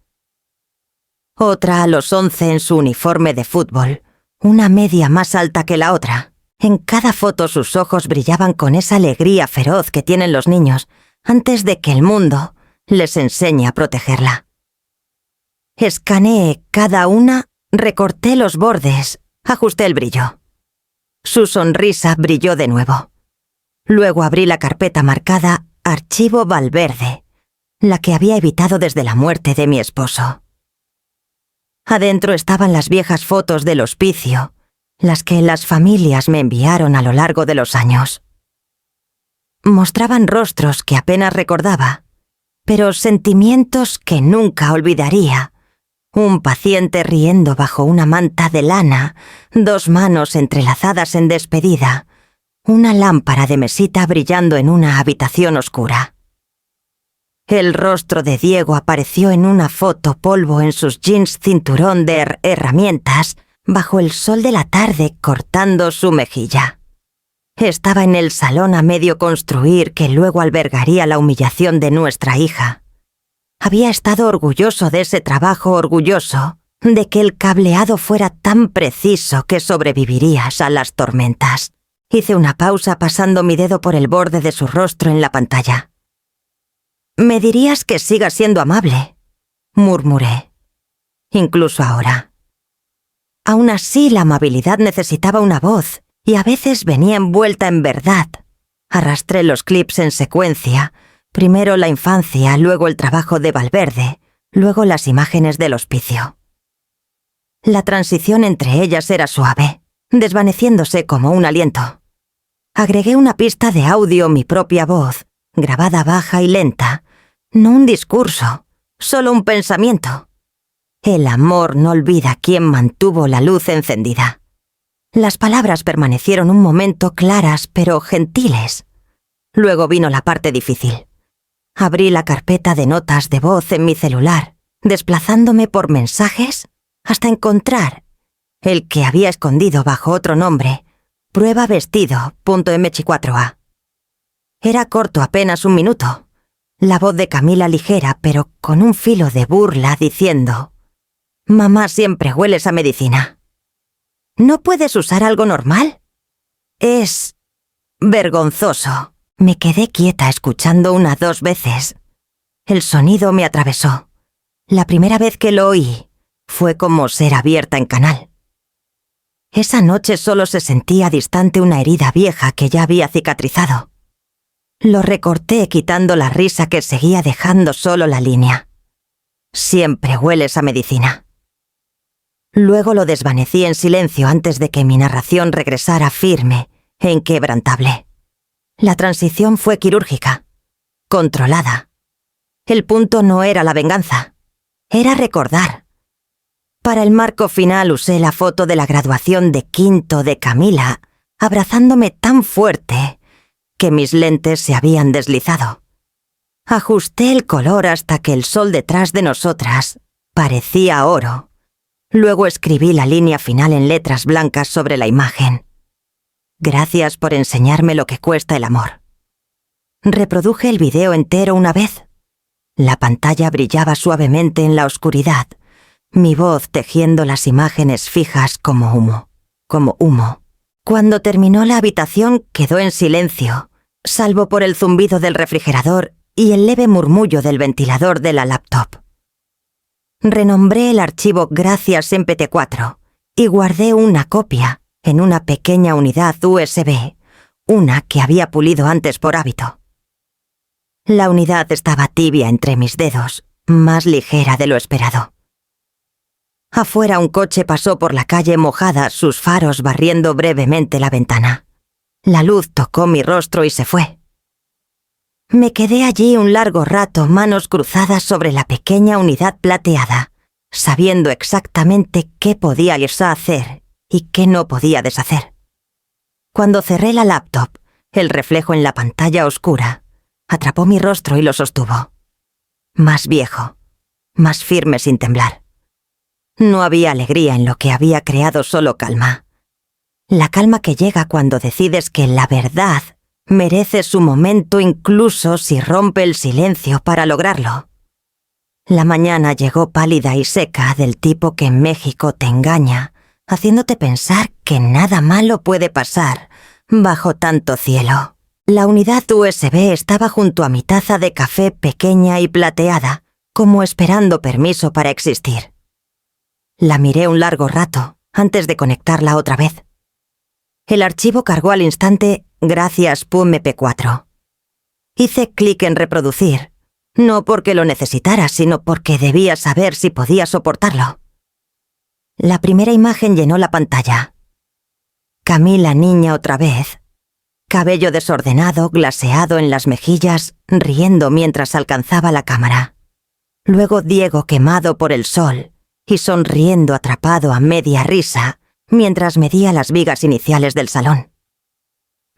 Otra a los 11 en su uniforme de fútbol, una media más alta que la otra. En cada foto sus ojos brillaban con esa alegría feroz que tienen los niños antes de que el mundo les enseñe a protegerla. Escaneé cada una, recorté los bordes, ajusté el brillo. Su sonrisa brilló de nuevo. Luego abrí la carpeta marcada Archivo Valverde, la que había evitado desde la muerte de mi esposo. Adentro estaban las viejas fotos del hospicio, las que las familias me enviaron a lo largo de los años. Mostraban rostros que apenas recordaba, pero sentimientos que nunca olvidaría. Un paciente riendo bajo una manta de lana, 2 manos entrelazadas en despedida, una lámpara de mesita brillando en una habitación oscura. El rostro de Diego apareció en una foto, polvo en sus jeans, cinturón de herramientas, bajo el sol de la tarde cortando su mejilla. Estaba en el salón a medio construir que luego albergaría la humillación de nuestra hija. Había estado orgulloso de ese trabajo, orgulloso de que el cableado fuera tan preciso que sobrevivirías a las tormentas. Hice una pausa pasando mi dedo por el borde de su rostro en la pantalla. «Me dirías que siga siendo amable», murmuré. «Incluso ahora». Aún así, la amabilidad necesitaba una voz, y a veces venía envuelta en verdad. Arrastré los clips en secuencia, primero la infancia, luego el trabajo de Valverde, luego las imágenes del hospicio. La transición entre ellas era suave, desvaneciéndose como un aliento. Agregué una pista de audio, mi propia voz, grabada baja y lenta, no un discurso, solo un pensamiento. El amor no olvida quién mantuvo la luz encendida. Las palabras permanecieron un momento claras pero gentiles. Luego vino la parte difícil. Abrí la carpeta de notas de voz en mi celular, desplazándome por mensajes hasta encontrar el que había escondido bajo otro nombre, prueba vestido.mh4a. Era corto, apenas 1 minuto. La voz de Camila ligera, pero con un filo de burla, diciendo: «Mamá, siempre hueles a medicina. ¿No puedes usar algo normal? Es vergonzoso». Me quedé quieta escuchando 1 o 2 veces. El sonido me atravesó. La primera vez que lo oí fue como ser abierta en canal. Esa noche solo se sentía distante una herida vieja que ya había cicatrizado. Lo recorté quitando la risa que seguía dejando solo la línea. «Siempre hueles a medicina». Luego lo desvanecí en silencio antes de que mi narración regresara firme e inquebrantable. La transición fue quirúrgica, controlada. El punto no era la venganza, era recordar. Para el marco final usé la foto de la graduación de quinto de Camila, abrazándome tan fuerte que mis lentes se habían deslizado. Ajusté el color hasta que el sol detrás de nosotras parecía oro. Luego escribí la línea final en letras blancas sobre la imagen. «Gracias por enseñarme lo que cuesta el amor». Reproduje el video entero 1 vez. La pantalla brillaba suavemente en la oscuridad, mi voz tejiendo las imágenes fijas como humo. Cuando terminó la habitación quedó en silencio, salvo por el zumbido del refrigerador y el leve murmullo del ventilador de la laptop. Renombré el archivo Gracias MP4 y guardé una copia en una pequeña unidad USB, una que había pulido antes por hábito. La unidad estaba tibia entre mis dedos, más ligera de lo esperado. Afuera un coche pasó por la calle mojada, sus faros barriendo brevemente la ventana. La luz tocó mi rostro y se fue. Me quedé allí un largo rato, manos cruzadas sobre la pequeña unidad plateada, sabiendo exactamente qué podía hacer y qué no podía deshacer. Cuando cerré la laptop, el reflejo en la pantalla oscura atrapó mi rostro y lo sostuvo. Más viejo, más firme sin temblar. No había alegría en lo que había creado, solo calma. La calma que llega cuando decides que la verdad merece su momento incluso si rompe el silencio para lograrlo. La mañana llegó pálida y seca, del tipo que en México te engaña, haciéndote pensar que nada malo puede pasar bajo tanto cielo. La unidad USB estaba junto a mi taza de café pequeña y plateada, como esperando permiso para existir. La miré un largo rato antes de conectarla otra vez. El archivo cargó al instante Gracias .mp4. Hice clic en reproducir, no porque lo necesitara, sino porque debía saber si podía soportarlo. La primera imagen llenó la pantalla. Camila niña otra vez. Cabello desordenado, glaseado en las mejillas, riendo mientras alcanzaba la cámara. Luego Diego quemado por el sol y sonriendo atrapado a media risa mientras medía las vigas iniciales del salón.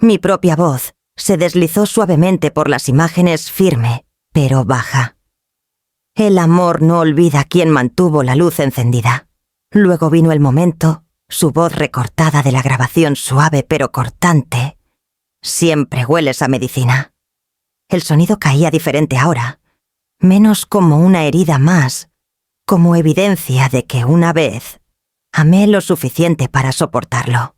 Mi propia voz se deslizó suavemente por las imágenes, firme, pero baja. El amor no olvida quién mantuvo la luz encendida. Luego vino el momento, su voz recortada de la grabación suave pero cortante. Siempre hueles a medicina. El sonido caía diferente ahora. menos como una herida más, como evidencia de que una vez amé lo suficiente para soportarlo.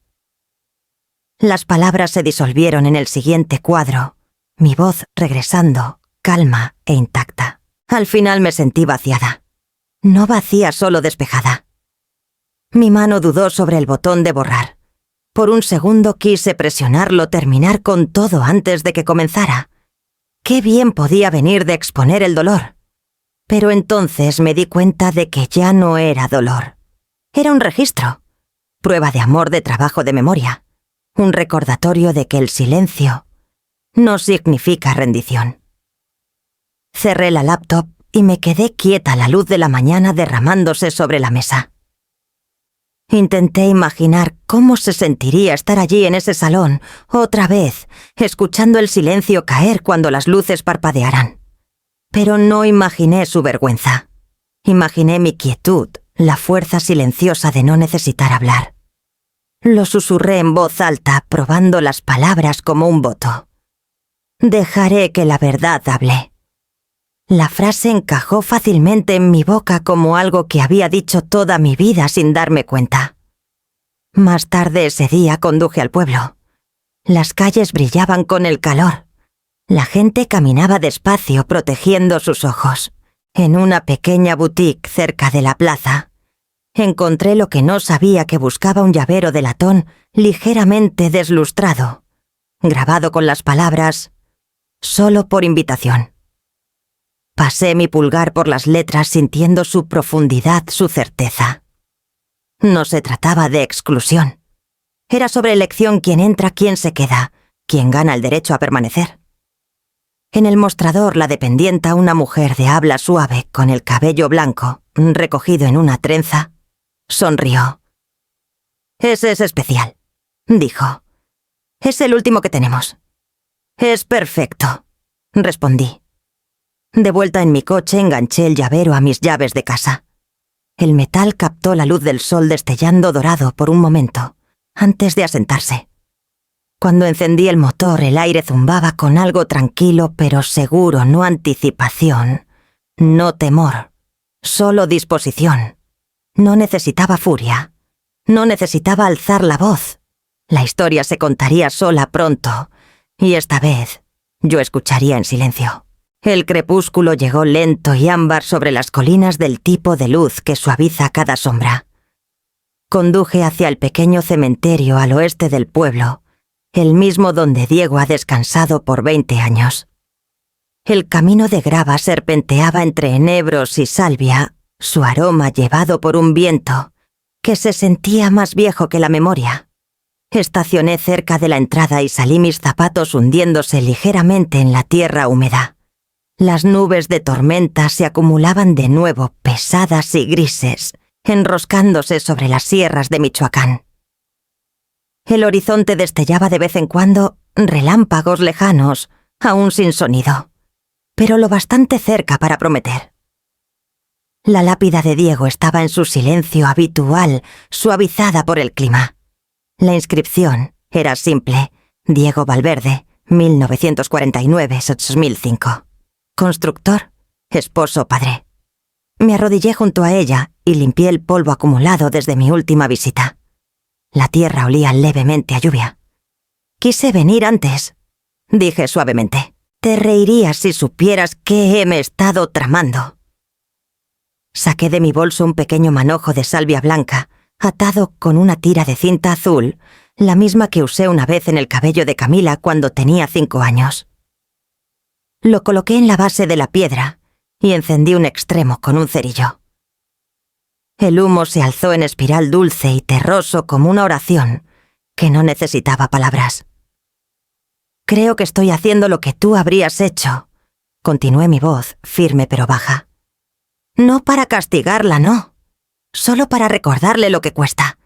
Las palabras se disolvieron en el siguiente cuadro, mi voz regresando, calma e intacta. Al final me sentí vaciada. No vacía, solo despejada. Mi mano dudó sobre el botón de borrar. Por un segundo quise presionarlo, terminar con todo antes de que comenzara. Qué bien podía venir de exponer el dolor. Pero entonces me di cuenta de que ya no era dolor. Era un registro, prueba de amor, de trabajo de memoria, un recordatorio de que el silencio no significa rendición. Cerré la laptop y me quedé quieta a la luz de la mañana derramándose sobre la mesa. Intenté imaginar cómo se sentiría estar allí en ese salón, otra vez, escuchando el silencio caer cuando las luces parpadearan. Pero no imaginé su vergüenza. Imaginé mi quietud, la fuerza silenciosa de no necesitar hablar. Lo susurré en voz alta, probando las palabras como un voto. Dejaré que la verdad hable. La frase encajó fácilmente en mi boca como algo que había dicho toda mi vida sin darme cuenta. Más tarde ese día conduje al pueblo. Las calles brillaban con el calor. La gente caminaba despacio protegiendo sus ojos. En una pequeña boutique cerca de la plaza, encontré lo que no sabía que buscaba: un llavero de latón ligeramente deslustrado, grabado con las palabras «Solo por invitación». Pasé mi pulgar por las letras sintiendo su profundidad, su certeza. No se trataba de exclusión. Era sobre elección: quién entra, quién se queda, quién gana el derecho a permanecer. En el mostrador, la dependienta, una mujer de habla suave, con el cabello blanco, recogido en una trenza, sonrió. «Ese es especial», dijo. «Es el último que tenemos». «Es perfecto», respondí. De vuelta en mi coche, enganché el llavero a mis llaves de casa. El metal captó la luz del sol destellando dorado por un momento, antes de asentarse. Cuando encendí el motor, el aire zumbaba con algo tranquilo pero seguro, no anticipación, no temor, solo disposición. No necesitaba furia, no necesitaba alzar la voz. La historia se contaría sola pronto, y esta vez yo escucharía en silencio. El crepúsculo llegó lento y ámbar sobre las colinas del tipo de luz que suaviza cada sombra. Conduje hacia el pequeño cementerio al oeste del pueblo, el mismo donde Diego ha descansado por 20 años. El camino de grava serpenteaba entre enebros y salvia, su aroma llevado por un viento que se sentía más viejo que la memoria. Estacioné cerca de la entrada y salí, mis zapatos hundiéndose ligeramente en la tierra húmeda. Las nubes de tormenta se acumulaban de nuevo, pesadas y grises, enroscándose sobre las sierras de Michoacán. El horizonte destellaba de vez en cuando relámpagos lejanos, aún sin sonido, pero lo bastante cerca para prometer. La lápida de Diego estaba en su silencio habitual, suavizada por el clima. La inscripción era simple: Diego Valverde, 1949-2005. Constructor, esposo, padre. Me arrodillé junto a ella y limpié el polvo acumulado desde mi última visita. La tierra olía levemente a lluvia. «Quise venir antes», dije suavemente. «Te reirías si supieras qué me he estado tramando». Saqué de mi bolso un pequeño manojo de salvia blanca, atado con una tira de cinta azul, la misma que usé una vez en el cabello de Camila cuando tenía 5 años. Lo coloqué en la base de la piedra y encendí un extremo con un cerillo. El humo se alzó en espiral dulce y terroso como una oración que no necesitaba palabras. «Creo que estoy haciendo lo que tú habrías hecho», continué, mi voz firme pero baja. «No para castigarla, no. Solo para recordarle lo que cuesta.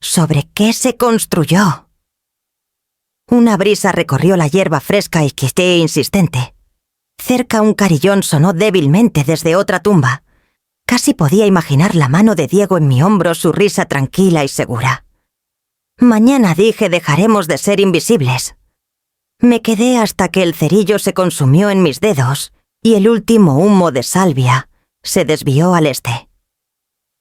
Sobre qué se construyó». Una brisa recorrió la hierba fresca y quedé insistente. Cerca un carillón sonó débilmente desde otra tumba. Casi podía imaginar la mano de Diego en mi hombro, su risa tranquila y segura. «Mañana», dije, «dejaremos de ser invisibles». Me quedé hasta que el cerillo se consumió en mis dedos y el último humo de salvia se desvió al este.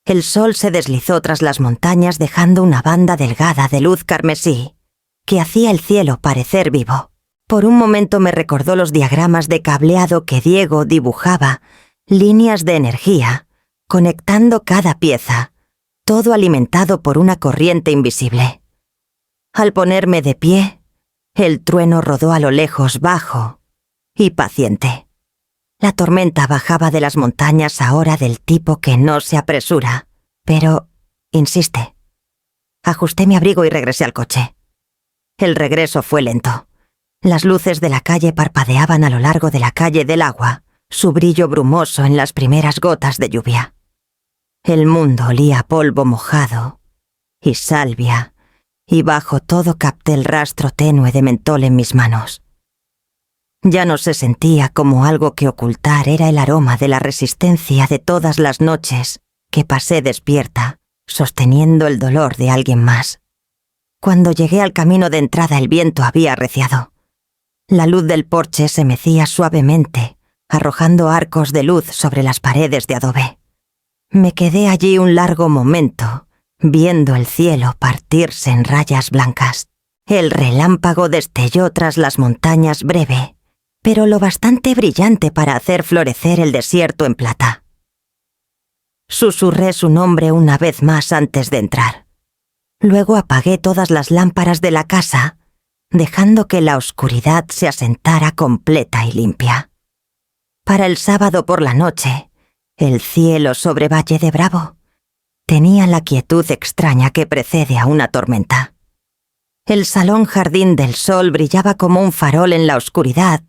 El sol se deslizó tras las montañas dejando una banda delgada de luz carmesí que hacía el cielo parecer vivo. Por un momento me recordó los diagramas de cableado que Diego dibujaba, líneas de energía, conectando cada pieza, todo alimentado por una corriente invisible. Al ponerme de pie, el trueno rodó a lo lejos bajo y paciente. La tormenta bajaba de las montañas ahora del tipo que no se apresura, pero insiste. Ajusté mi abrigo y regresé al coche. El regreso fue lento. Las luces de la calle parpadeaban a lo largo de la calle del agua, su brillo brumoso en las primeras gotas de lluvia. El mundo olía a polvo mojado y salvia, y bajo todo capté el rastro tenue de mentol en mis manos. Ya no se sentía como algo que ocultar, era el aroma de la resistencia de todas las noches que pasé despierta, sosteniendo el dolor de alguien más. Cuando llegué al camino de entrada el viento había arreciado. La luz del porche se mecía suavemente, arrojando arcos de luz sobre las paredes de adobe. Me quedé allí un largo momento, viendo el cielo partirse en rayas blancas. El relámpago destelló tras las montañas breve, pero lo bastante brillante para hacer florecer el desierto en plata. Susurré su nombre una vez más antes de entrar. Luego apagué todas las lámparas de la casa, dejando que la oscuridad se asentara completa y limpia. Para el sábado por la noche, el cielo sobre Valle de Bravo tenía la quietud extraña que precede a una tormenta. El salón Jardín del Sol brillaba como un farol en la oscuridad,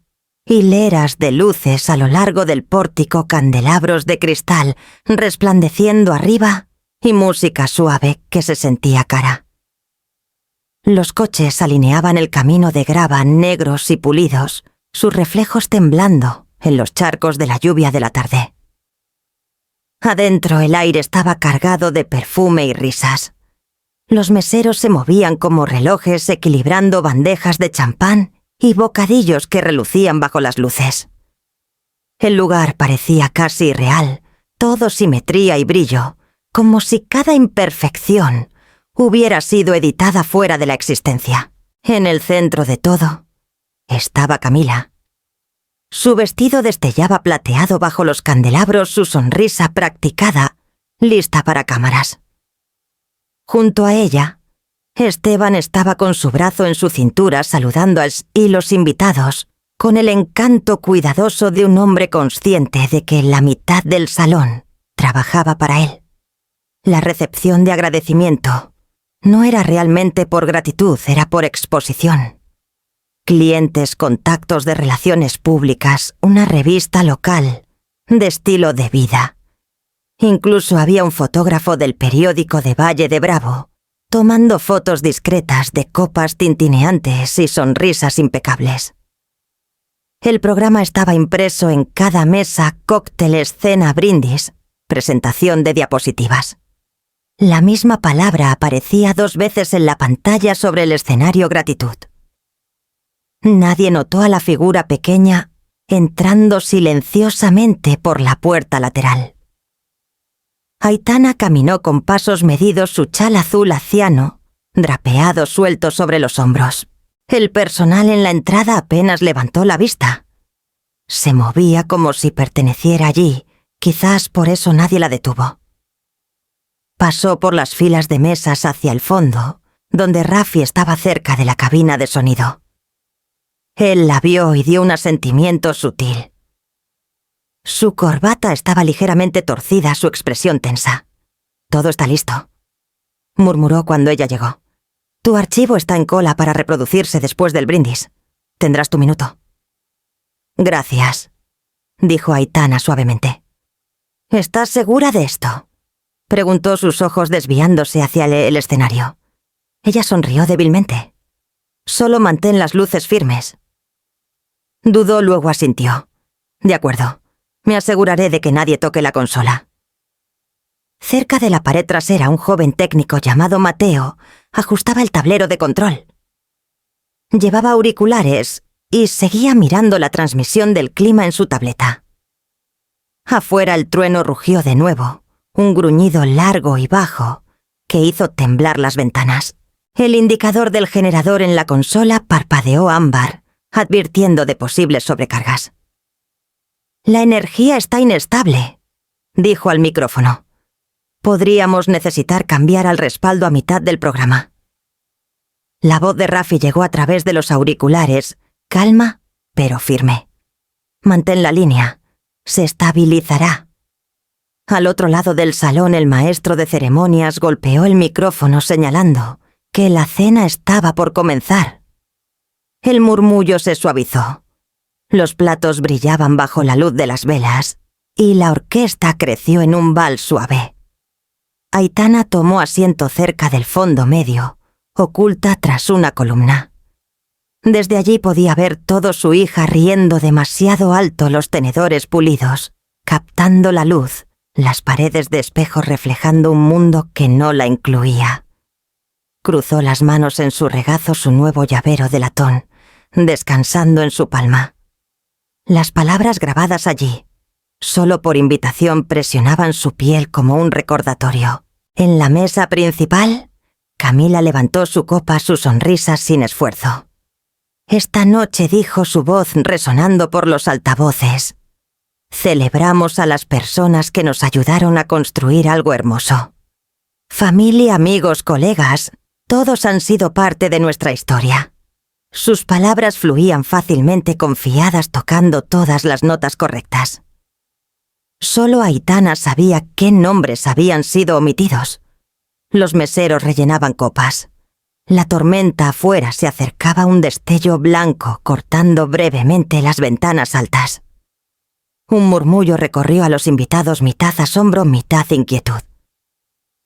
hileras de luces a lo largo del pórtico, candelabros de cristal resplandeciendo arriba y música suave que se sentía cara. Los coches alineaban el camino de grava negros y pulidos, sus reflejos temblando en los charcos de la lluvia de la tarde. Adentro el aire estaba cargado de perfume y risas. Los meseros se movían como relojes equilibrando bandejas de champán y bocadillos que relucían bajo las luces. El lugar parecía casi irreal, todo simetría y brillo, como si cada imperfección hubiera sido editada fuera de la existencia. En el centro de todo estaba Camila. Su vestido destellaba plateado bajo los candelabros, su sonrisa practicada, lista para cámaras. Junto a ella, Esteban estaba con su brazo en su cintura saludando y los invitados, con el encanto cuidadoso de un hombre consciente de que la mitad del salón trabajaba para él. La recepción de agradecimiento no era realmente por gratitud, era por exposición. Clientes, contactos de relaciones públicas, una revista local, de estilo de vida. Incluso había un fotógrafo del periódico de Valle de Bravo, tomando fotos discretas de copas tintineantes y sonrisas impecables. El programa estaba impreso en cada mesa: cócteles, cena, brindis, presentación de diapositivas. La misma palabra aparecía 2 veces en la pantalla sobre el escenario: gratitud. Nadie notó a la figura pequeña entrando silenciosamente por la puerta lateral. Aitana caminó con pasos medidos, su chal azul aciano, drapeado suelto sobre los hombros. El personal en la entrada apenas levantó la vista. Se movía como si perteneciera allí, quizás por eso nadie la detuvo. Pasó por las filas de mesas hacia el fondo, donde Rafi estaba cerca de la cabina de sonido. Él la vio y dio un asentimiento sutil. Su corbata estaba ligeramente torcida, su expresión tensa. «Todo está listo», murmuró cuando ella llegó. «Tu archivo está en cola para reproducirse después del brindis. Tendrás tu minuto». «Gracias», dijo Aitana suavemente. «¿Estás segura de esto?», preguntó, sus ojos desviándose hacia el escenario. Ella sonrió débilmente. «Solo mantén las luces firmes». Dudó, luego asintió. «De acuerdo. Me aseguraré de que nadie toque la consola». Cerca de la pared trasera, un joven técnico llamado Mateo ajustaba el tablero de control. Llevaba auriculares y seguía mirando la transmisión del clima en su tableta. Afuera el trueno rugió de nuevo, un gruñido largo y bajo que hizo temblar las ventanas. El indicador del generador en la consola parpadeó ámbar, advirtiendo de posibles sobrecargas. «La energía está inestable», dijo al micrófono. «Podríamos necesitar cambiar al respaldo a mitad del programa». La voz de Raffi llegó a través de los auriculares, calma pero firme. «Mantén la línea. Se estabilizará». Al otro lado del salón el maestro de ceremonias golpeó el micrófono señalando que la cena estaba por comenzar. El murmullo se suavizó. Los platos brillaban bajo la luz de las velas y la orquesta creció en un vals suave. Aitana tomó asiento cerca del fondo medio, oculta tras una columna. Desde allí podía ver todo su hija riendo demasiado alto los tenedores pulidos, captando la luz, las paredes de espejo reflejando un mundo que no la incluía. Cruzó las manos en su regazo su nuevo llavero de latón, descansando en su palma. Las palabras grabadas allí, solo por invitación, presionaban su piel como un recordatorio. En la mesa principal, Camila levantó su copa, su sonrisa sin esfuerzo. Esta noche, dijo su voz resonando por los altavoces, celebramos a las personas que nos ayudaron a construir algo hermoso. Familia, amigos, colegas, todos han sido parte de nuestra historia. Sus palabras fluían fácilmente, confiadas, tocando todas las notas correctas. Solo Aitana sabía qué nombres habían sido omitidos. Los meseros rellenaban copas. La tormenta afuera se acercaba, un destello blanco cortando brevemente las ventanas altas. Un murmullo recorrió a los invitados, mitad asombro, mitad inquietud.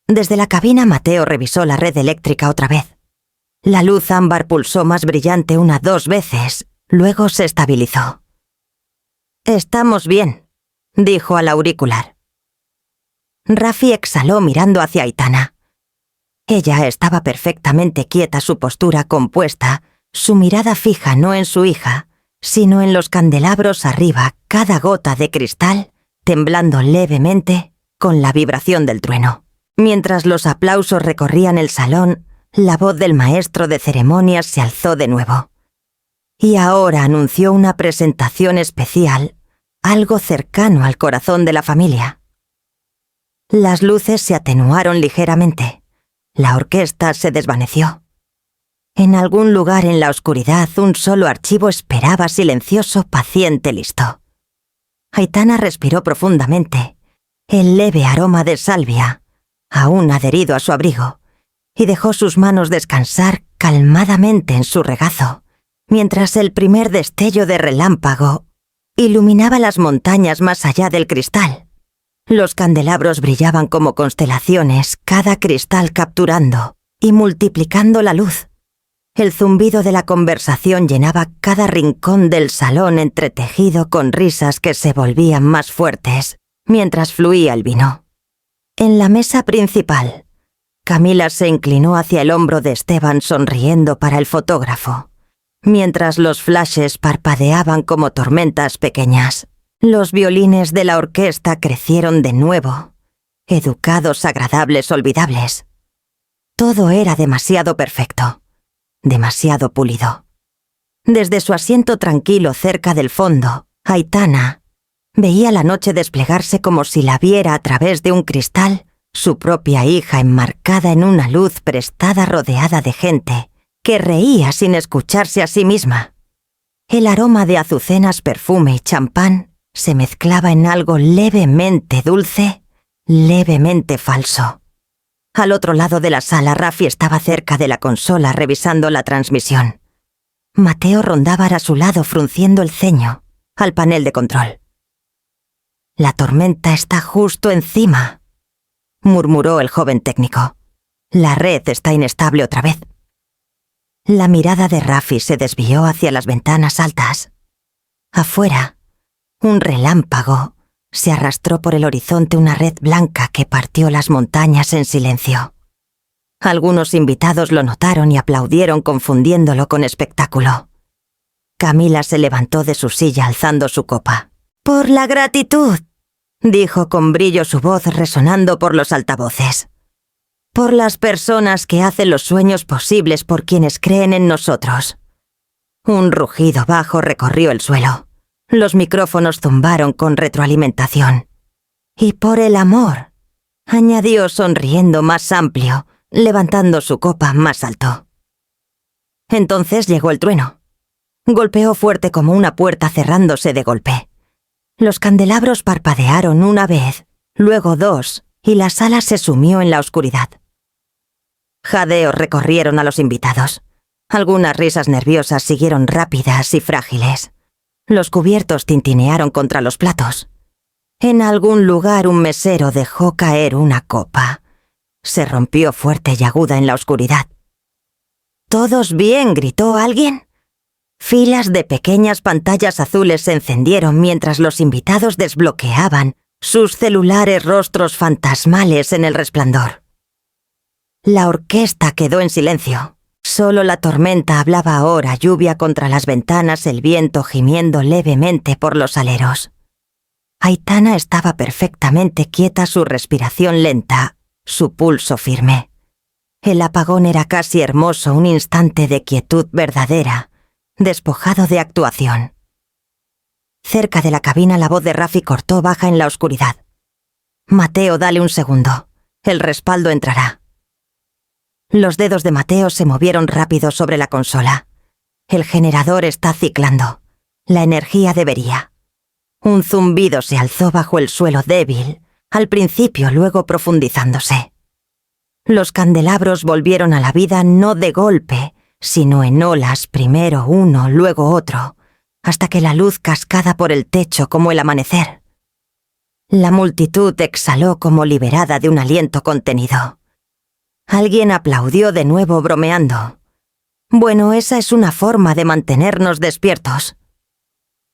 Desde la cabina Mateo revisó la red eléctrica otra vez. La luz ámbar pulsó más brillante 2 veces, luego se estabilizó. «Estamos bien», dijo al auricular. Raffi exhaló mirando hacia Aitana. Ella estaba perfectamente quieta, su postura compuesta, su mirada fija no en su hija, sino en los candelabros arriba, cada gota de cristal temblando levemente con la vibración del trueno. Mientras los aplausos recorrían el salón, la voz del maestro de ceremonias se alzó de nuevo. Y ahora anunció una presentación especial, algo cercano al corazón de la familia. Las luces se atenuaron ligeramente. La orquesta se desvaneció. En algún lugar en la oscuridad un solo archivo esperaba silencioso, paciente, listo. Aitana respiró profundamente. El leve aroma de salvia, aún adherido a su abrigo, y dejó sus manos descansar calmadamente en su regazo, mientras el primer destello de relámpago iluminaba las montañas más allá del cristal. Los candelabros brillaban como constelaciones, cada cristal capturando y multiplicando la luz. El zumbido de la conversación llenaba cada rincón del salón, entretejido con risas que se volvían más fuertes mientras fluía el vino. En la mesa principal, Camila se inclinó hacia el hombro de Esteban sonriendo para el fotógrafo, mientras los flashes parpadeaban como tormentas pequeñas. Los violines de la orquesta crecieron de nuevo, educados, agradables, olvidables. Todo era demasiado perfecto, demasiado pulido. Desde su asiento tranquilo cerca del fondo, Aitana veía la noche desplegarse como si la viera a través de un cristal, su propia hija enmarcada en una luz prestada, rodeada de gente que reía sin escucharse a sí misma. El aroma de azucenas, perfume y champán se mezclaba en algo levemente dulce, levemente falso. Al otro lado de la sala, Raffi estaba cerca de la consola revisando la transmisión. Mateo rondaba a su lado frunciendo el ceño al panel de control. «La tormenta está justo encima», murmuró el joven técnico. «La red está inestable otra vez». La mirada de Raffi se desvió hacia las ventanas altas. Afuera, un relámpago se arrastró por el horizonte, una red blanca que partió las montañas en silencio. Algunos invitados lo notaron y aplaudieron confundiéndolo con espectáculo. Camila se levantó de su silla alzando su copa. «¡Por la gratitud!», dijo con brillo su voz resonando por los altavoces. Por las personas que hacen los sueños posibles por quienes creen en nosotros. Un rugido bajo recorrió el suelo. Los micrófonos zumbaron con retroalimentación. Y por el amor, añadió sonriendo más amplio, levantando su copa más alto. Entonces llegó el trueno. Golpeó fuerte como una puerta cerrándose de golpe. Los candelabros parpadearon una vez, luego dos, y la sala se sumió en la oscuridad. Jadeos recorrieron a los invitados. Algunas risas nerviosas siguieron rápidas y frágiles. Los cubiertos tintinearon contra los platos. En algún lugar un mesero dejó caer una copa. Se rompió fuerte y aguda en la oscuridad. «¿Todos bien?», gritó alguien. Filas de pequeñas pantallas azules se encendieron mientras los invitados desbloqueaban sus celulares rostros fantasmales en el resplandor. La orquesta quedó en silencio. Solo la tormenta hablaba ahora, lluvia contra las ventanas, el viento gimiendo levemente por los aleros. Aitana estaba perfectamente quieta, su respiración lenta, su pulso firme. El apagón era casi hermoso, un instante de quietud verdadera, despojado de actuación. Cerca de la cabina la voz de Rafi cortó baja en la oscuridad. «Mateo, dale un segundo. El respaldo entrará». Los dedos de Mateo se movieron rápido sobre la consola. El generador está ciclando. La energía debería. Un zumbido se alzó bajo el suelo débil, al principio, luego profundizándose. Los candelabros volvieron a la vida no de golpe, sino en olas, primero uno, luego otro, hasta que la luz cascada por el techo como el amanecer. La multitud exhaló como liberada de un aliento contenido. Alguien aplaudió de nuevo bromeando. Bueno, esa es una forma de mantenernos despiertos.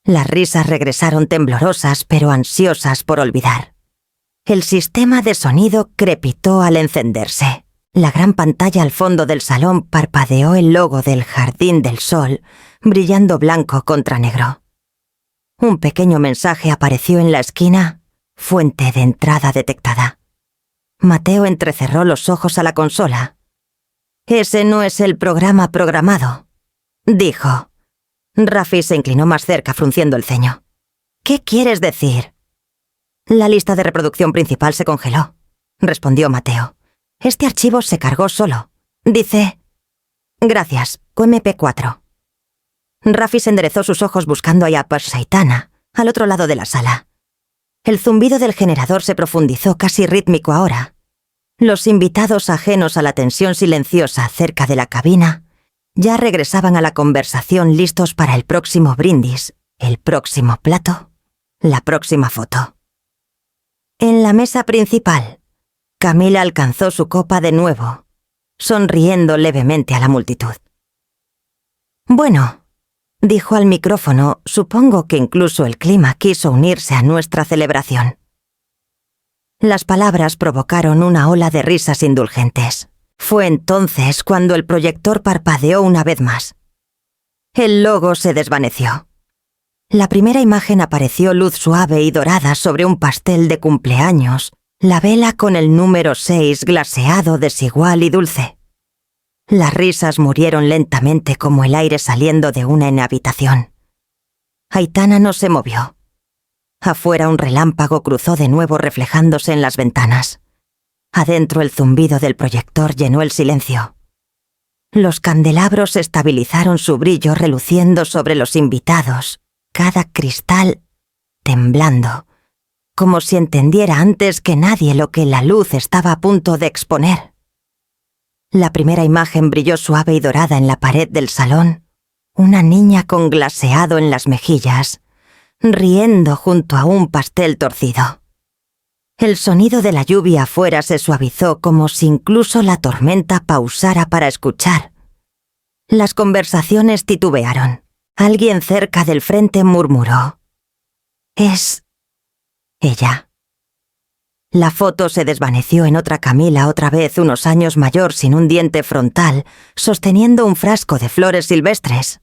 Las risas regresaron temblorosas pero ansiosas por olvidar. El sistema de sonido crepitó al encenderse. La gran pantalla al fondo del salón parpadeó el logo del Jardín del Sol, brillando blanco contra negro. Un pequeño mensaje apareció en la esquina, fuente de entrada detectada. Mateo entrecerró los ojos a la consola. «Ese no es el programa programado», dijo. Rafi se inclinó más cerca, frunciendo el ceño. «¿Qué quieres decir?» «La lista de reproducción principal se congeló», respondió Mateo. «Este archivo se cargó solo. Dice...» «Gracias, QMP4». Rafi se enderezó sus ojos buscando a Aitana, al otro lado de la sala. El zumbido del generador se profundizó, casi rítmico ahora. Los invitados ajenos a la tensión silenciosa cerca de la cabina ya regresaban a la conversación listos para el próximo brindis, el próximo plato, la próxima foto. En la mesa principal, Camila alcanzó su copa de nuevo, sonriendo levemente a la multitud. «Bueno», dijo al micrófono, supongo que incluso el clima quiso unirse a nuestra celebración. Las palabras provocaron una ola de risas indulgentes. Fue entonces cuando el proyector parpadeó una vez más. El logo se desvaneció. La primera imagen apareció luz suave y dorada sobre un pastel de cumpleaños, la vela con el número 6 glaseado, desigual y dulce. Las risas murieron lentamente como el aire saliendo de una habitación. Aitana no se movió. Afuera un relámpago cruzó de nuevo reflejándose en las ventanas. Adentro el zumbido del proyector llenó el silencio. Los candelabros estabilizaron su brillo reluciendo sobre los invitados, cada cristal temblando, como si entendiera antes que nadie lo que la luz estaba a punto de exponer. La primera imagen brilló suave y dorada en la pared del salón, una niña con glaseado en las mejillas, riendo junto a un pastel torcido. El sonido de la lluvia afuera se suavizó como si incluso la tormenta pausara para escuchar. Las conversaciones titubearon. Alguien cerca del frente murmuró: «Es ella». La foto se desvaneció en otra Camila, otra vez unos años mayor, sin un diente frontal, sosteniendo un frasco de flores silvestres.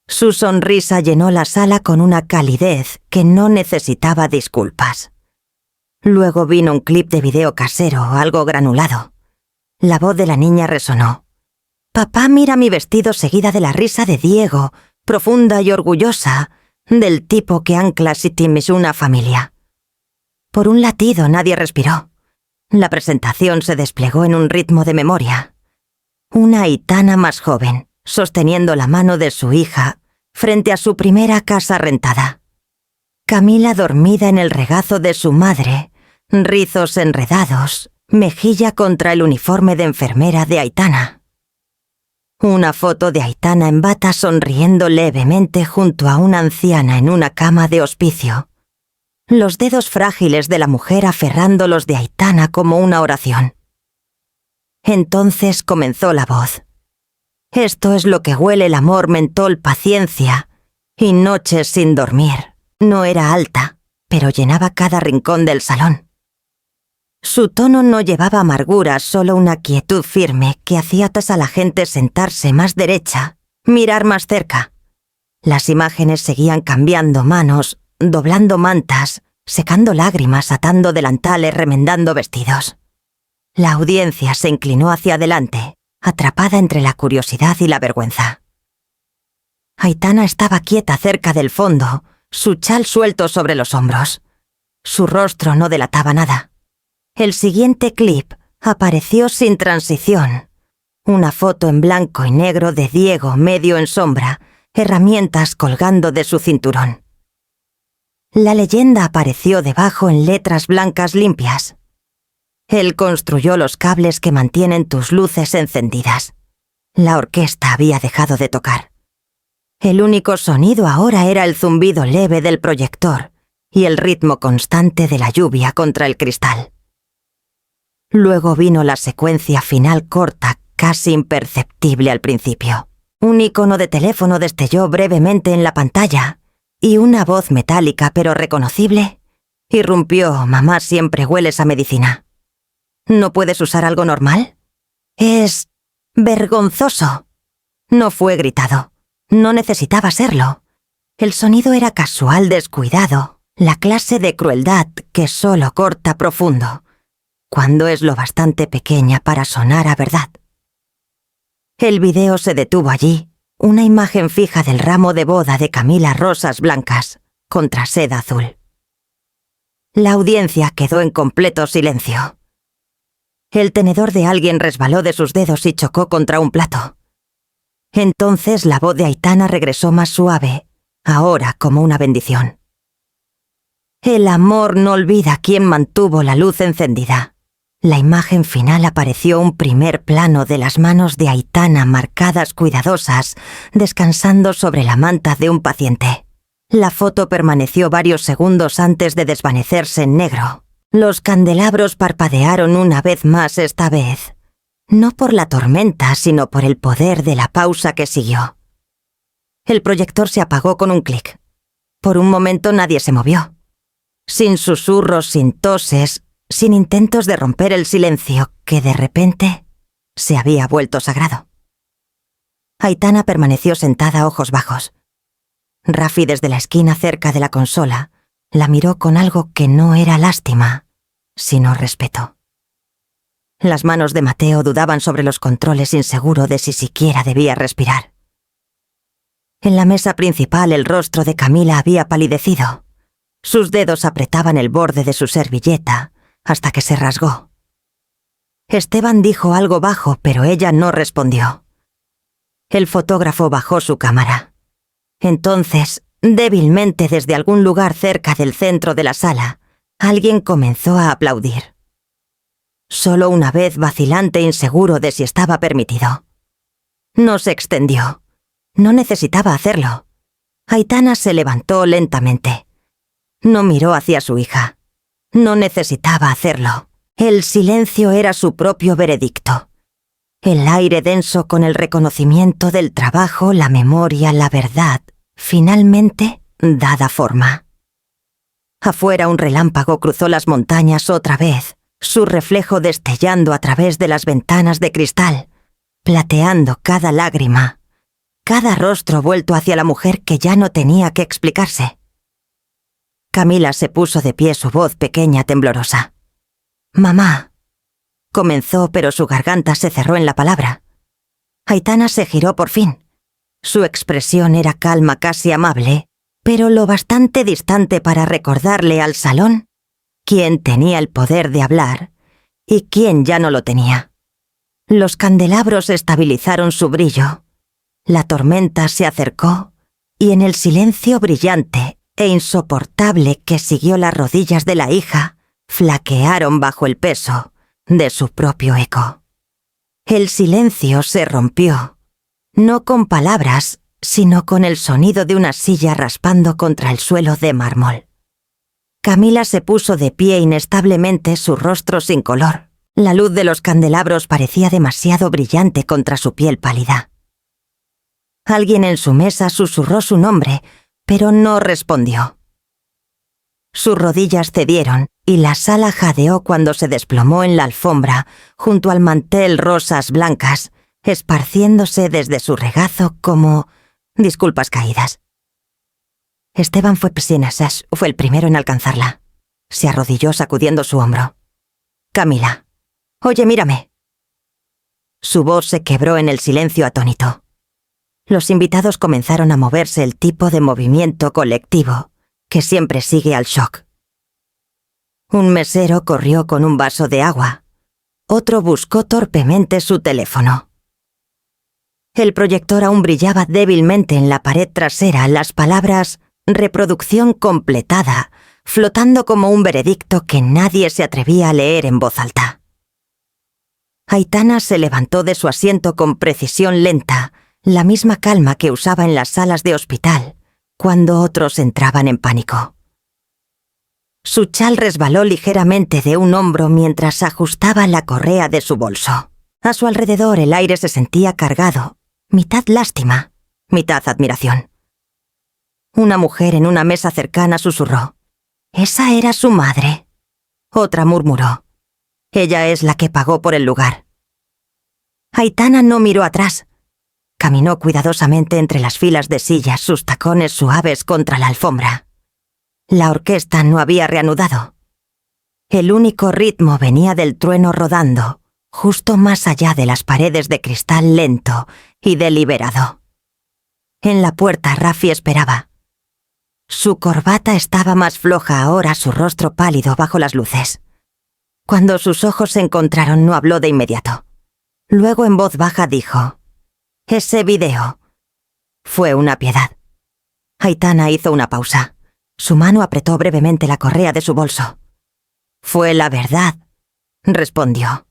Su sonrisa llenó la sala con una calidez que no necesitaba disculpas. Luego vino un clip de video casero, algo granulado. La voz de la niña resonó. «Papá mira mi vestido», seguida de la risa de Diego, profunda y orgullosa, del tipo que ancla una familia. Por un latido nadie respiró. La presentación se desplegó en un ritmo de memoria. Una Aitana más joven, sosteniendo la mano de su hija, frente a su primera casa rentada. Camila dormida en el regazo de su madre, rizos enredados, mejilla contra el uniforme de enfermera de Aitana. Una foto de Aitana en bata sonriendo levemente junto a una anciana en una cama de hospicio. Los dedos frágiles de la mujer aferrando los de Aitana como una oración. Entonces comenzó la voz. «Esto es lo que huele el amor, mentol, paciencia y noches sin dormir». No era alta, pero llenaba cada rincón del salón. Su tono no llevaba amargura, solo una quietud firme que hacía a la gente sentarse más derecha, mirar más cerca. Las imágenes seguían cambiando manos, doblando mantas, secando lágrimas, atando delantales, remendando vestidos. La audiencia se inclinó hacia adelante, atrapada entre la curiosidad y la vergüenza. Aitana estaba quieta cerca del fondo, su chal suelto sobre los hombros. Su rostro no delataba nada. El siguiente clip apareció sin transición. Una foto en blanco y negro de Diego medio en sombra, herramientas colgando de su cinturón. La leyenda apareció debajo en letras blancas limpias. Él construyó los cables que mantienen tus luces encendidas. La orquesta había dejado de tocar. El único sonido ahora era el zumbido leve del proyector y el ritmo constante de la lluvia contra el cristal. Luego vino la secuencia final corta, casi imperceptible al principio. Un icono de teléfono destelló brevemente en la pantalla y una voz metálica pero reconocible irrumpió: «Mamá, siempre hueles a medicina. ¿No puedes usar algo normal? Es vergonzoso». No fue gritado. No necesitaba serlo. El sonido era casual, descuidado, la clase de crueldad que solo corta profundo, cuando es lo bastante pequeña para sonar a verdad. El video se detuvo allí, una imagen fija del ramo de boda de Camila, rosas blancas, contra seda azul. La audiencia quedó en completo silencio. El tenedor de alguien resbaló de sus dedos y chocó contra un plato. Entonces la voz de Aitana regresó más suave, ahora como una bendición. «El amor no olvida quién mantuvo la luz encendida». La imagen final apareció un primer plano de las manos de Aitana marcadas cuidadosas, descansando sobre la manta de un paciente. La foto permaneció varios segundos antes de desvanecerse en negro. Los candelabros parpadearon una vez más esta vez. No por la tormenta, sino por el poder de la pausa que siguió. El proyector se apagó con un clic. Por un momento nadie se movió. Sin susurros, sin toses, sin intentos de romper el silencio que de repente se había vuelto sagrado. Aitana permaneció sentada, ojos bajos. Rafi, desde la esquina cerca de la consola, la miró con algo que no era lástima, sino respeto. Las manos de Mateo dudaban sobre los controles, inseguro de si siquiera debía respirar. En la mesa principal el rostro de Camila había palidecido. Sus dedos apretaban el borde de su servilleta hasta que se rasgó. Esteban dijo algo bajo, pero ella no respondió. El fotógrafo bajó su cámara. Entonces, débilmente desde algún lugar cerca del centro de la sala, alguien comenzó a aplaudir. Solo una vez, vacilante, inseguro de si estaba permitido. No se extendió. No necesitaba hacerlo. Aitana se levantó lentamente. No miró hacia su hija. No necesitaba hacerlo. El silencio era su propio veredicto. El aire denso con el reconocimiento del trabajo, la memoria, la verdad, finalmente dada forma. Afuera un relámpago cruzó las montañas otra vez, su reflejo destellando a través de las ventanas de cristal, plateando cada lágrima, cada rostro vuelto hacia la mujer que ya no tenía que explicarse. Camila se puso de pie, su voz pequeña, temblorosa. «Mamá», comenzó, pero su garganta se cerró en la palabra. Aitana se giró por fin. Su expresión era calma, casi amable, pero lo bastante distante para recordarle al salón quién tenía el poder de hablar y quién ya no lo tenía. Los candelabros estabilizaron su brillo. La tormenta se acercó y en el silencio brillante e insoportable que siguió las rodillas de la hija, flaquearon bajo el peso de su propio eco. El silencio se rompió, no con palabras, sino con el sonido de una silla raspando contra el suelo de mármol. Camila se puso de pie inestablemente, su rostro sin color. La luz de los candelabros parecía demasiado brillante contra su piel pálida. Alguien en su mesa susurró su nombre, pero no respondió. Sus rodillas cedieron y la sala jadeó cuando se desplomó en la alfombra, junto al mantel rosas blancas, esparciéndose desde su regazo como disculpas caídas. Esteban fue el primero en alcanzarla. Se arrodilló sacudiendo su hombro. «Camila, oye, mírame». Su voz se quebró en el silencio atónito. Los invitados comenzaron a moverse, el tipo de movimiento colectivo que siempre sigue al shock. Un mesero corrió con un vaso de agua. Otro buscó torpemente su teléfono. El proyector aún brillaba débilmente en la pared trasera, las palabras «reproducción completada», flotando como un veredicto que nadie se atrevía a leer en voz alta. Aitana se levantó de su asiento con precisión lenta, la misma calma que usaba en las salas de hospital, cuando otros entraban en pánico. Su chal resbaló ligeramente de un hombro mientras ajustaba la correa de su bolso. A su alrededor el aire se sentía cargado, mitad lástima, mitad admiración. Una mujer en una mesa cercana susurró: «Esa era su madre». Otra murmuró: «Ella es la que pagó por el lugar». Aitana no miró atrás. Caminó cuidadosamente entre las filas de sillas, sus tacones suaves contra la alfombra. La orquesta no había reanudado. El único ritmo venía del trueno rodando, justo más allá de las paredes de cristal lento y deliberado. En la puerta Rafi esperaba. Su corbata estaba más floja ahora, su rostro pálido bajo las luces. Cuando sus ojos se encontraron no habló de inmediato. Luego en voz baja dijo: «Ese video fue una piedad». Aitana hizo una pausa. Su mano apretó brevemente la correa de su bolso. «Fue la verdad», respondió.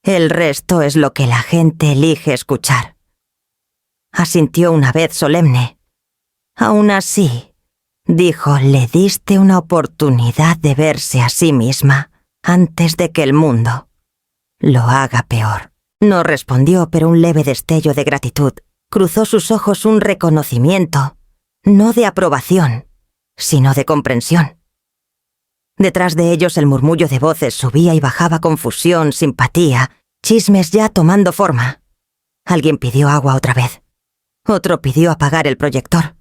«El resto es lo que la gente elige escuchar». Asintió una vez solemne. «Aún así», dijo, «le diste una oportunidad de verse a sí misma antes de que el mundo lo haga peor». No respondió, pero un leve destello de gratitud cruzó sus ojos, un reconocimiento, no de aprobación, sino de comprensión. Detrás de ellos el murmullo de voces subía y bajaba, confusión, simpatía, chismes ya tomando forma. Alguien pidió agua otra vez. Otro pidió apagar el proyector.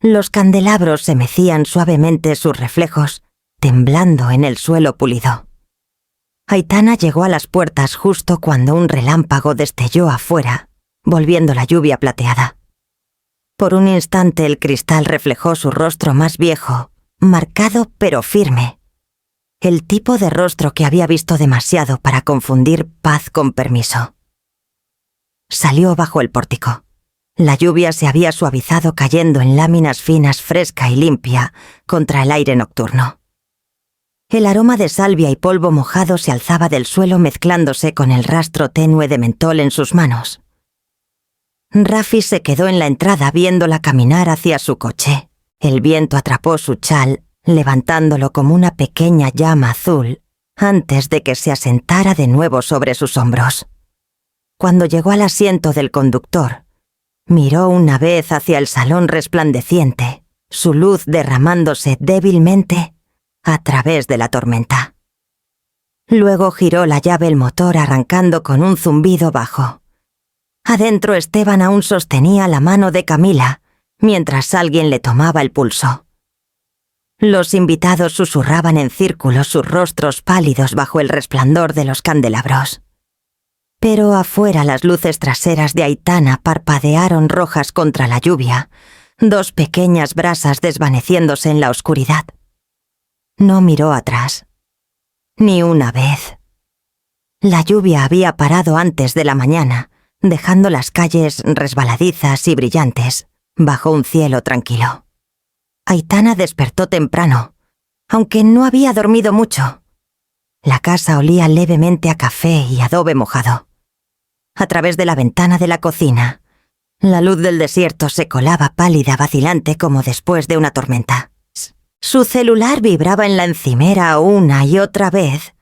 Los candelabros se mecían suavemente sus reflejos, temblando en el suelo pulido. Aitana llegó a las puertas justo cuando un relámpago destelló afuera, volviendo la lluvia plateada. Por un instante el cristal reflejó su rostro más viejo, marcado pero firme. El tipo de rostro que había visto demasiado para confundir paz con permiso. Salió bajo el pórtico. La lluvia se había suavizado cayendo en láminas finas, fresca y limpia, contra el aire nocturno. El aroma de salvia y polvo mojado se alzaba del suelo mezclándose con el rastro tenue de mentol en sus manos. Rafi se quedó en la entrada viéndola caminar hacia su coche. El viento atrapó su chal, levantándolo como una pequeña llama azul, antes de que se asentara de nuevo sobre sus hombros. Cuando llegó al asiento del conductor, miró una vez hacia el salón resplandeciente, su luz derramándose débilmente a través de la tormenta. Luego giró la llave el motor arrancando con un zumbido bajo. Adentro Esteban aún sostenía la mano de Camila, mientras alguien le tomaba el pulso. Los invitados susurraban en círculo, sus rostros pálidos bajo el resplandor de los candelabros. Pero afuera las luces traseras de Aitana parpadearon rojas contra la lluvia, 2 pequeñas brasas desvaneciéndose en la oscuridad. No miró atrás. Ni una vez. La lluvia había parado antes de la mañana, dejando las calles resbaladizas y brillantes, bajo un cielo tranquilo. Aitana despertó temprano, aunque no había dormido mucho. La casa olía levemente a café y adobe mojado. A través de la ventana de la cocina, la luz del desierto se colaba pálida, vacilante como después de una tormenta. Su celular vibraba en la encimera una y otra vez,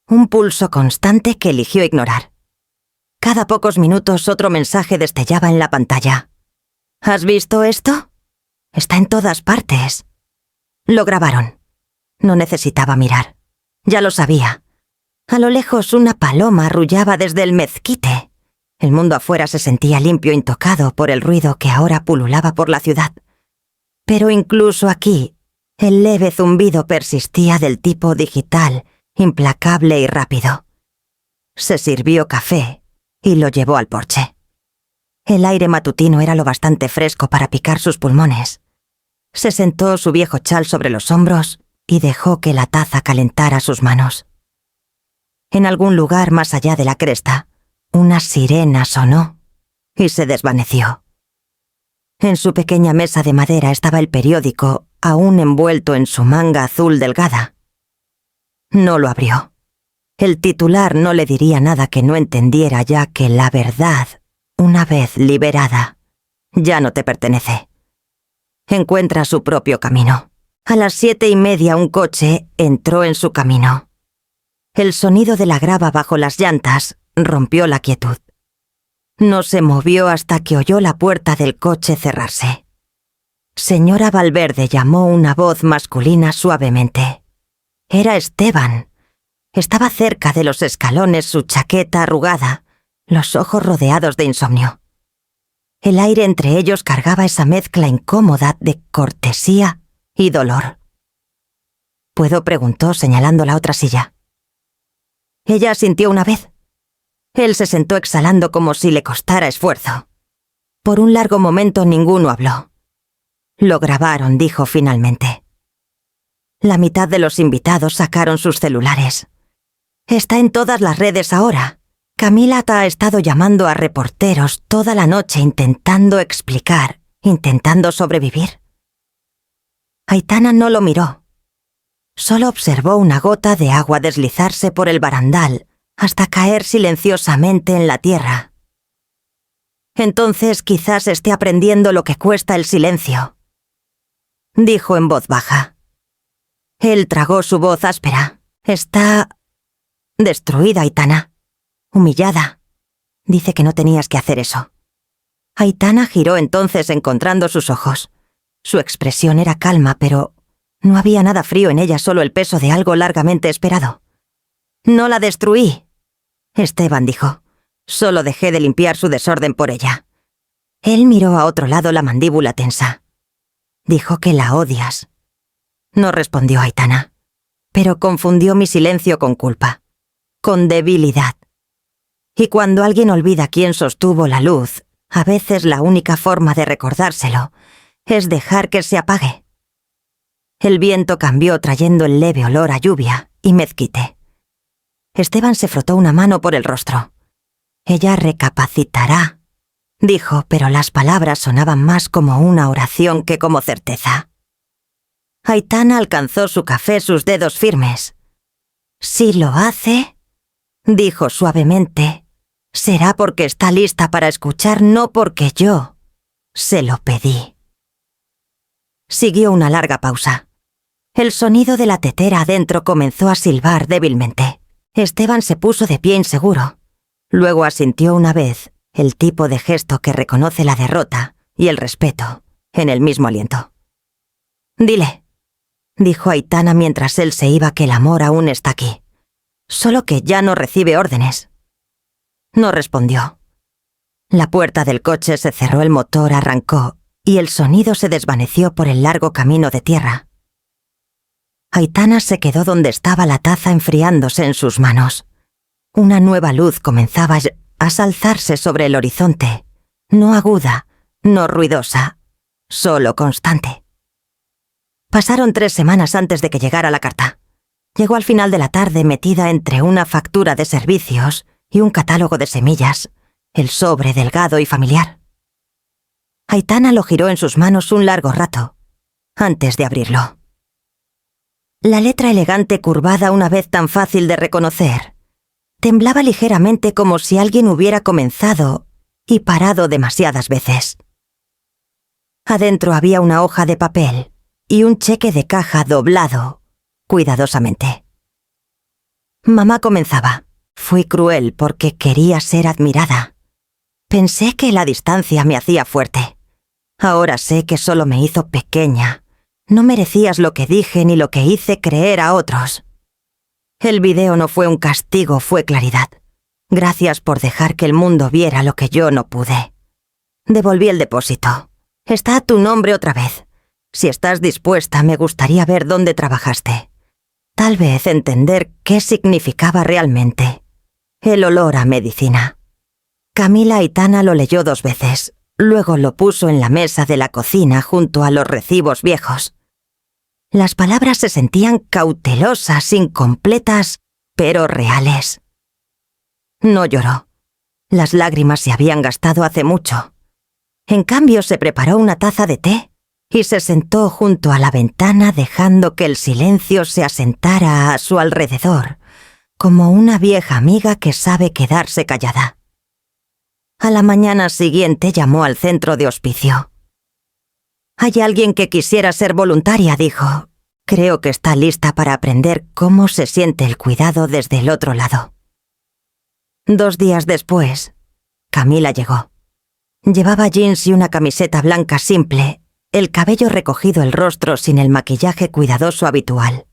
un pulso constante que eligió ignorar. Cada pocos minutos otro mensaje destellaba en la pantalla. ¿Has visto esto? Está en todas partes. Lo grabaron. No necesitaba mirar. Ya lo sabía. A lo lejos una paloma arrullaba desde el mezquite. El mundo afuera se sentía limpio, intocado por el ruido que ahora pululaba por la ciudad. Pero incluso aquí, el leve zumbido persistía del tipo digital, implacable y rápido. Se sirvió café y lo llevó al porche. El aire matutino era lo bastante fresco para picar sus pulmones. Se sentó su viejo chal sobre los hombros y dejó que la taza calentara sus manos. En algún lugar más allá de la cresta, una sirena sonó y se desvaneció. En su pequeña mesa de madera estaba el periódico, aún envuelto en su manga azul delgada. No lo abrió. El titular no le diría nada que no entendiera, ya que la verdad, una vez liberada, ya no te pertenece. Encuentra su propio camino. A las 7:30 un coche entró en su camino. El sonido de la grava bajo las llantas rompió la quietud. No se movió hasta que oyó la puerta del coche cerrarse. Señora Valverde, llamó una voz masculina suavemente. Era Esteban. Estaba cerca de los escalones, su chaqueta arrugada, los ojos rodeados de insomnio. El aire entre ellos cargaba esa mezcla incómoda de cortesía y dolor. ¿Puedo?, preguntó, señalando la otra silla. Ella asintió una vez. Él se sentó exhalando como si le costara esfuerzo. Por un largo momento ninguno habló. Lo grabaron, dijo finalmente. La mitad de los invitados sacaron sus celulares. Está en todas las redes ahora. Camila ha estado llamando a reporteros toda la noche intentando explicar, intentando sobrevivir. Aitana no lo miró. Solo observó una gota de agua deslizarse por el barandal hasta caer silenciosamente en la tierra. Entonces quizás esté aprendiendo lo que cuesta el silencio, dijo en voz baja. Él tragó su voz áspera. Está destruida, Aitana. Humillada. Dice que no tenías que hacer eso. Aitana giró entonces encontrando sus ojos. Su expresión era calma, pero no había nada frío en ella, solo el peso de algo largamente esperado. No la destruí, Esteban dijo. Solo dejé de limpiar su desorden por ella. Él miró a otro lado, la mandíbula tensa. Dijo que la odias. No respondió Aitana, pero confundió mi silencio con culpa, con debilidad. Y cuando alguien olvida quién sostuvo la luz, a veces la única forma de recordárselo es dejar que se apague. El viento cambió trayendo el leve olor a lluvia y mezquite. Esteban se frotó una mano por el rostro. Ella recapacitará, dijo, pero las palabras sonaban más como una oración que como certeza. Aitana alcanzó su café, sus dedos firmes. Si lo hace, dijo suavemente, será porque está lista para escuchar, no porque yo se lo pedí. Siguió una larga pausa. El sonido de la tetera adentro comenzó a silbar débilmente. Esteban se puso de pie inseguro. Luego asintió una vez, el tipo de gesto que reconoce la derrota y el respeto en el mismo aliento. Dile, dijo Aitana mientras él se iba, que el amor aún está aquí. Solo que ya no recibe órdenes. No respondió. La puerta del coche se cerró, el motor arrancó y el sonido se desvaneció por el largo camino de tierra. Aitana se quedó donde estaba la taza enfriándose en sus manos. Una nueva luz comenzaba a alzarse sobre el horizonte, no aguda, no ruidosa, solo constante. Pasaron 3 semanas antes de que llegara la carta. Llegó al final de la tarde metida entre una factura de servicios y un catálogo de semillas, el sobre delgado y familiar. Aitana lo giró en sus manos un largo rato, antes de abrirlo. La letra elegante curvada, una vez tan fácil de reconocer, temblaba ligeramente como si alguien hubiera comenzado y parado demasiadas veces. Adentro había una hoja de papel y un cheque de caja doblado cuidadosamente. Mamá comenzaba. Fui cruel porque quería ser admirada. Pensé que la distancia me hacía fuerte. Ahora sé que solo me hizo pequeña. No merecías lo que dije ni lo que hice creer a otros. El video no fue un castigo, fue claridad. Gracias por dejar que el mundo viera lo que yo no pude. Devolví el depósito. Está a tu nombre otra vez. Si estás dispuesta, me gustaría ver dónde trabajaste. Tal vez entender qué significaba realmente. El olor a medicina. Camila Aitana lo leyó 2 veces. Luego lo puso en la mesa de la cocina junto a los recibos viejos. Las palabras se sentían cautelosas, incompletas, pero reales. No lloró. Las lágrimas se habían gastado hace mucho. En cambio, se preparó una taza de té y se sentó junto a la ventana dejando que el silencio se asentara a su alrededor, como una vieja amiga que sabe quedarse callada. A la mañana siguiente llamó al centro de hospicio. «Hay alguien que quisiera ser voluntaria», dijo. «Creo que está lista para aprender cómo se siente el cuidado desde el otro lado». 2 días después, Camila llegó. Llevaba jeans y una camiseta blanca simple, el cabello recogido, el rostro sin el maquillaje cuidadoso habitual.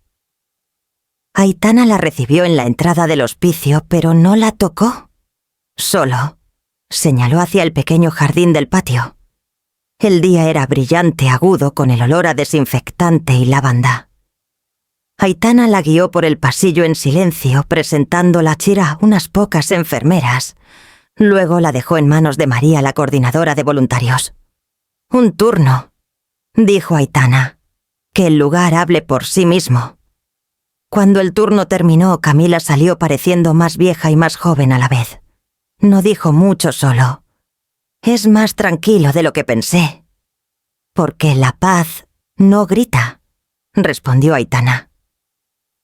Aitana la recibió en la entrada del hospicio, pero no la tocó. Solo señaló hacia el pequeño jardín del patio. El día era brillante, agudo, con el olor a desinfectante y lavanda. Aitana la guió por el pasillo en silencio, presentando la chira a unas pocas enfermeras. Luego la dejó en manos de María, la coordinadora de voluntarios. «Un turno», dijo Aitana. «Que el lugar hable por sí mismo». Cuando el turno terminó, Camila salió pareciendo más vieja y más joven a la vez. No dijo mucho, solo. «Es más tranquilo de lo que pensé». «Porque la paz no grita», respondió Aitana.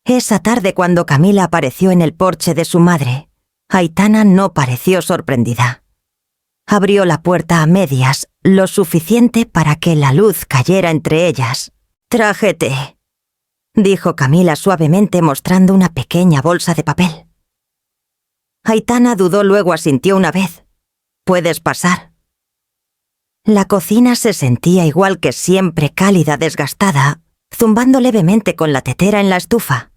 Esa tarde, cuando Camila apareció en el porche de su madre, Aitana no pareció sorprendida. Abrió la puerta a medias, lo suficiente para que la luz cayera entre ellas. «Traje té», dijo Camila suavemente, mostrando una pequeña bolsa de papel. Aitana dudó, luego asintió una vez. «Puedes pasar». La cocina se sentía igual que siempre, cálida, desgastada, zumbando levemente con la tetera en la estufa.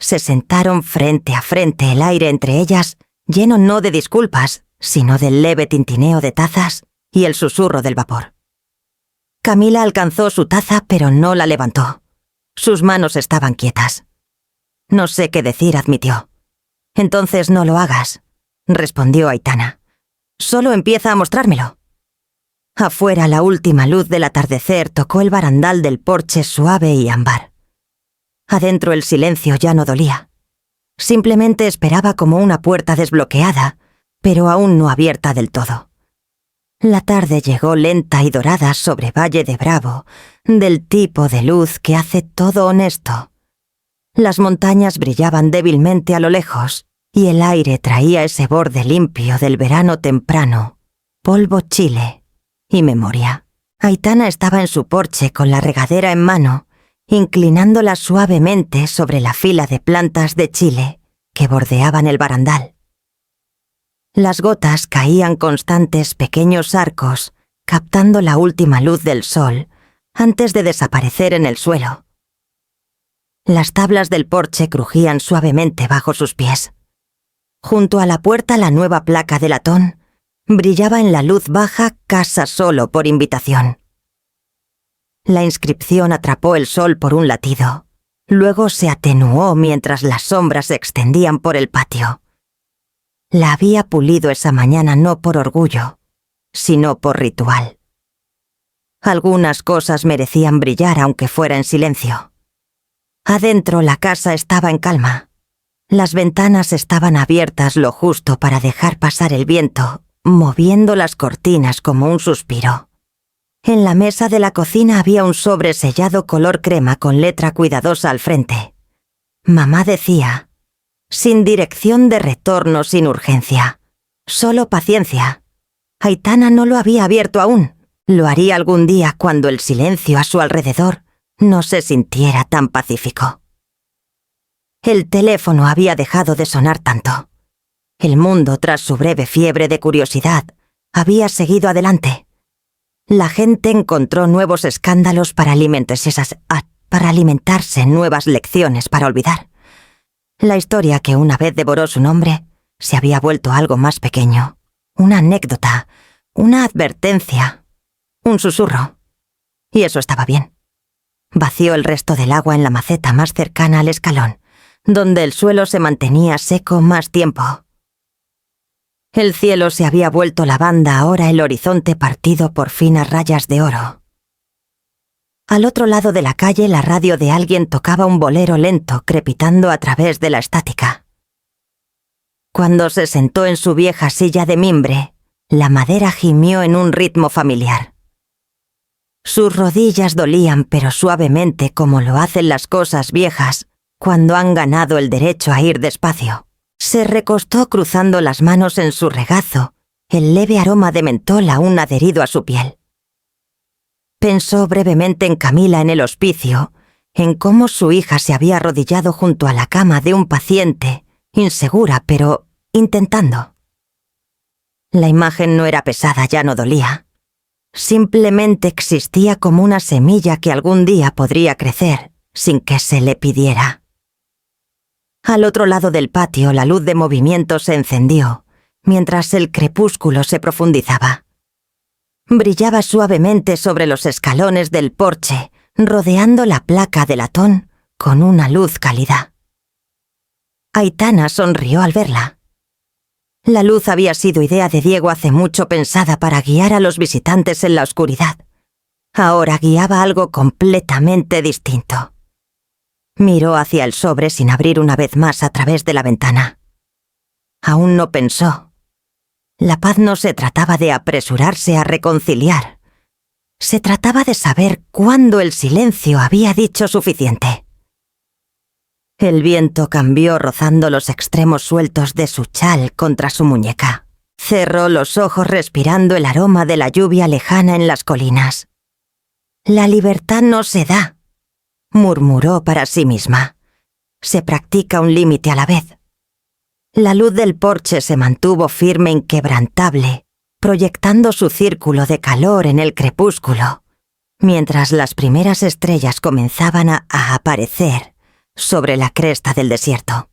Se sentaron frente a frente, el aire entre ellas lleno no de disculpas, sino del leve tintineo de tazas y el susurro del vapor. Camila alcanzó su taza, pero no la levantó. Sus manos estaban quietas. «No sé qué decir», admitió. «Entonces no lo hagas», respondió Aitana. «Solo empieza a mostrármelo». Afuera, la última luz del atardecer tocó el barandal del porche suave y ámbar. Adentro el silencio ya no dolía. Simplemente esperaba como una puerta desbloqueada, pero aún no abierta del todo. La tarde llegó lenta y dorada sobre Valle de Bravo, del tipo de luz que hace todo honesto. Las montañas brillaban débilmente a lo lejos, y el aire traía ese borde limpio del verano temprano, polvo chile y memoria. Aitana estaba en su porche con la regadera en mano, inclinándola suavemente sobre la fila de plantas de chile que bordeaban el barandal. Las gotas caían constantes pequeños arcos, captando la última luz del sol antes de desaparecer en el suelo. Las tablas del porche crujían suavemente bajo sus pies. Junto a la puerta, la nueva placa de latón brillaba en la luz baja, «Casa solo por invitación». La inscripción atrapó el sol por un latido. Luego se atenuó mientras las sombras se extendían por el patio. La había pulido esa mañana no por orgullo, sino por ritual. Algunas cosas merecían brillar aunque fuera en silencio. Adentro la casa estaba en calma. Las ventanas estaban abiertas lo justo para dejar pasar el viento, moviendo las cortinas como un suspiro. En la mesa de la cocina había un sobre sellado color crema con letra cuidadosa al frente. Mamá decía: sin dirección de retorno, sin urgencia. Solo paciencia. Aitana no lo había abierto aún. Lo haría algún día cuando el silencio a su alrededor no se sintiera tan pacífico. El teléfono había dejado de sonar tanto. El mundo, tras su breve fiebre de curiosidad, había seguido adelante. La gente encontró nuevos escándalos para alimentarse nuevas lecciones para olvidar. La historia que una vez devoró su nombre se había vuelto algo más pequeño. Una anécdota, una advertencia, un susurro. Y eso estaba bien. Vació el resto del agua en la maceta más cercana al escalón, donde el suelo se mantenía seco más tiempo. El cielo se había vuelto lavanda, ahora el horizonte partido por finas rayas de oro. Al otro lado de la calle, la radio de alguien tocaba un bolero lento, crepitando a través de la estática. Cuando se sentó en su vieja silla de mimbre, la madera gimió en un ritmo familiar. Sus rodillas dolían, pero suavemente, como lo hacen las cosas viejas cuando han ganado el derecho a ir despacio. Se recostó cruzando las manos en su regazo, el leve aroma de mentol aún adherido a su piel. Pensó brevemente en Camila en el hospicio, en cómo su hija se había arrodillado junto a la cama de un paciente, insegura pero intentando. La imagen no era pesada, ya no dolía. Simplemente existía como una semilla que algún día podría crecer sin que se le pidiera. Al otro lado del patio, la luz de movimiento se encendió, mientras el crepúsculo se profundizaba. Brillaba suavemente sobre los escalones del porche, rodeando la placa de latón con una luz cálida. Aitana sonrió al verla. La luz había sido idea de Diego hace mucho, pensada para guiar a los visitantes en la oscuridad. Ahora guiaba algo completamente distinto. Miró hacia el sobre sin abrir una vez más a través de la ventana. Aún no pensó. La paz no se trataba de apresurarse a reconciliar. Se trataba de saber cuándo el silencio había dicho suficiente. El viento cambió rozando los extremos sueltos de su chal contra su muñeca. Cerró los ojos respirando el aroma de la lluvia lejana en las colinas. La libertad no se da, murmuró para sí misma. Se practica un límite a la vez. La luz del porche se mantuvo firme, inquebrantable, proyectando su círculo de calor en el crepúsculo, mientras las primeras estrellas comenzaban a aparecer sobre la cresta del desierto.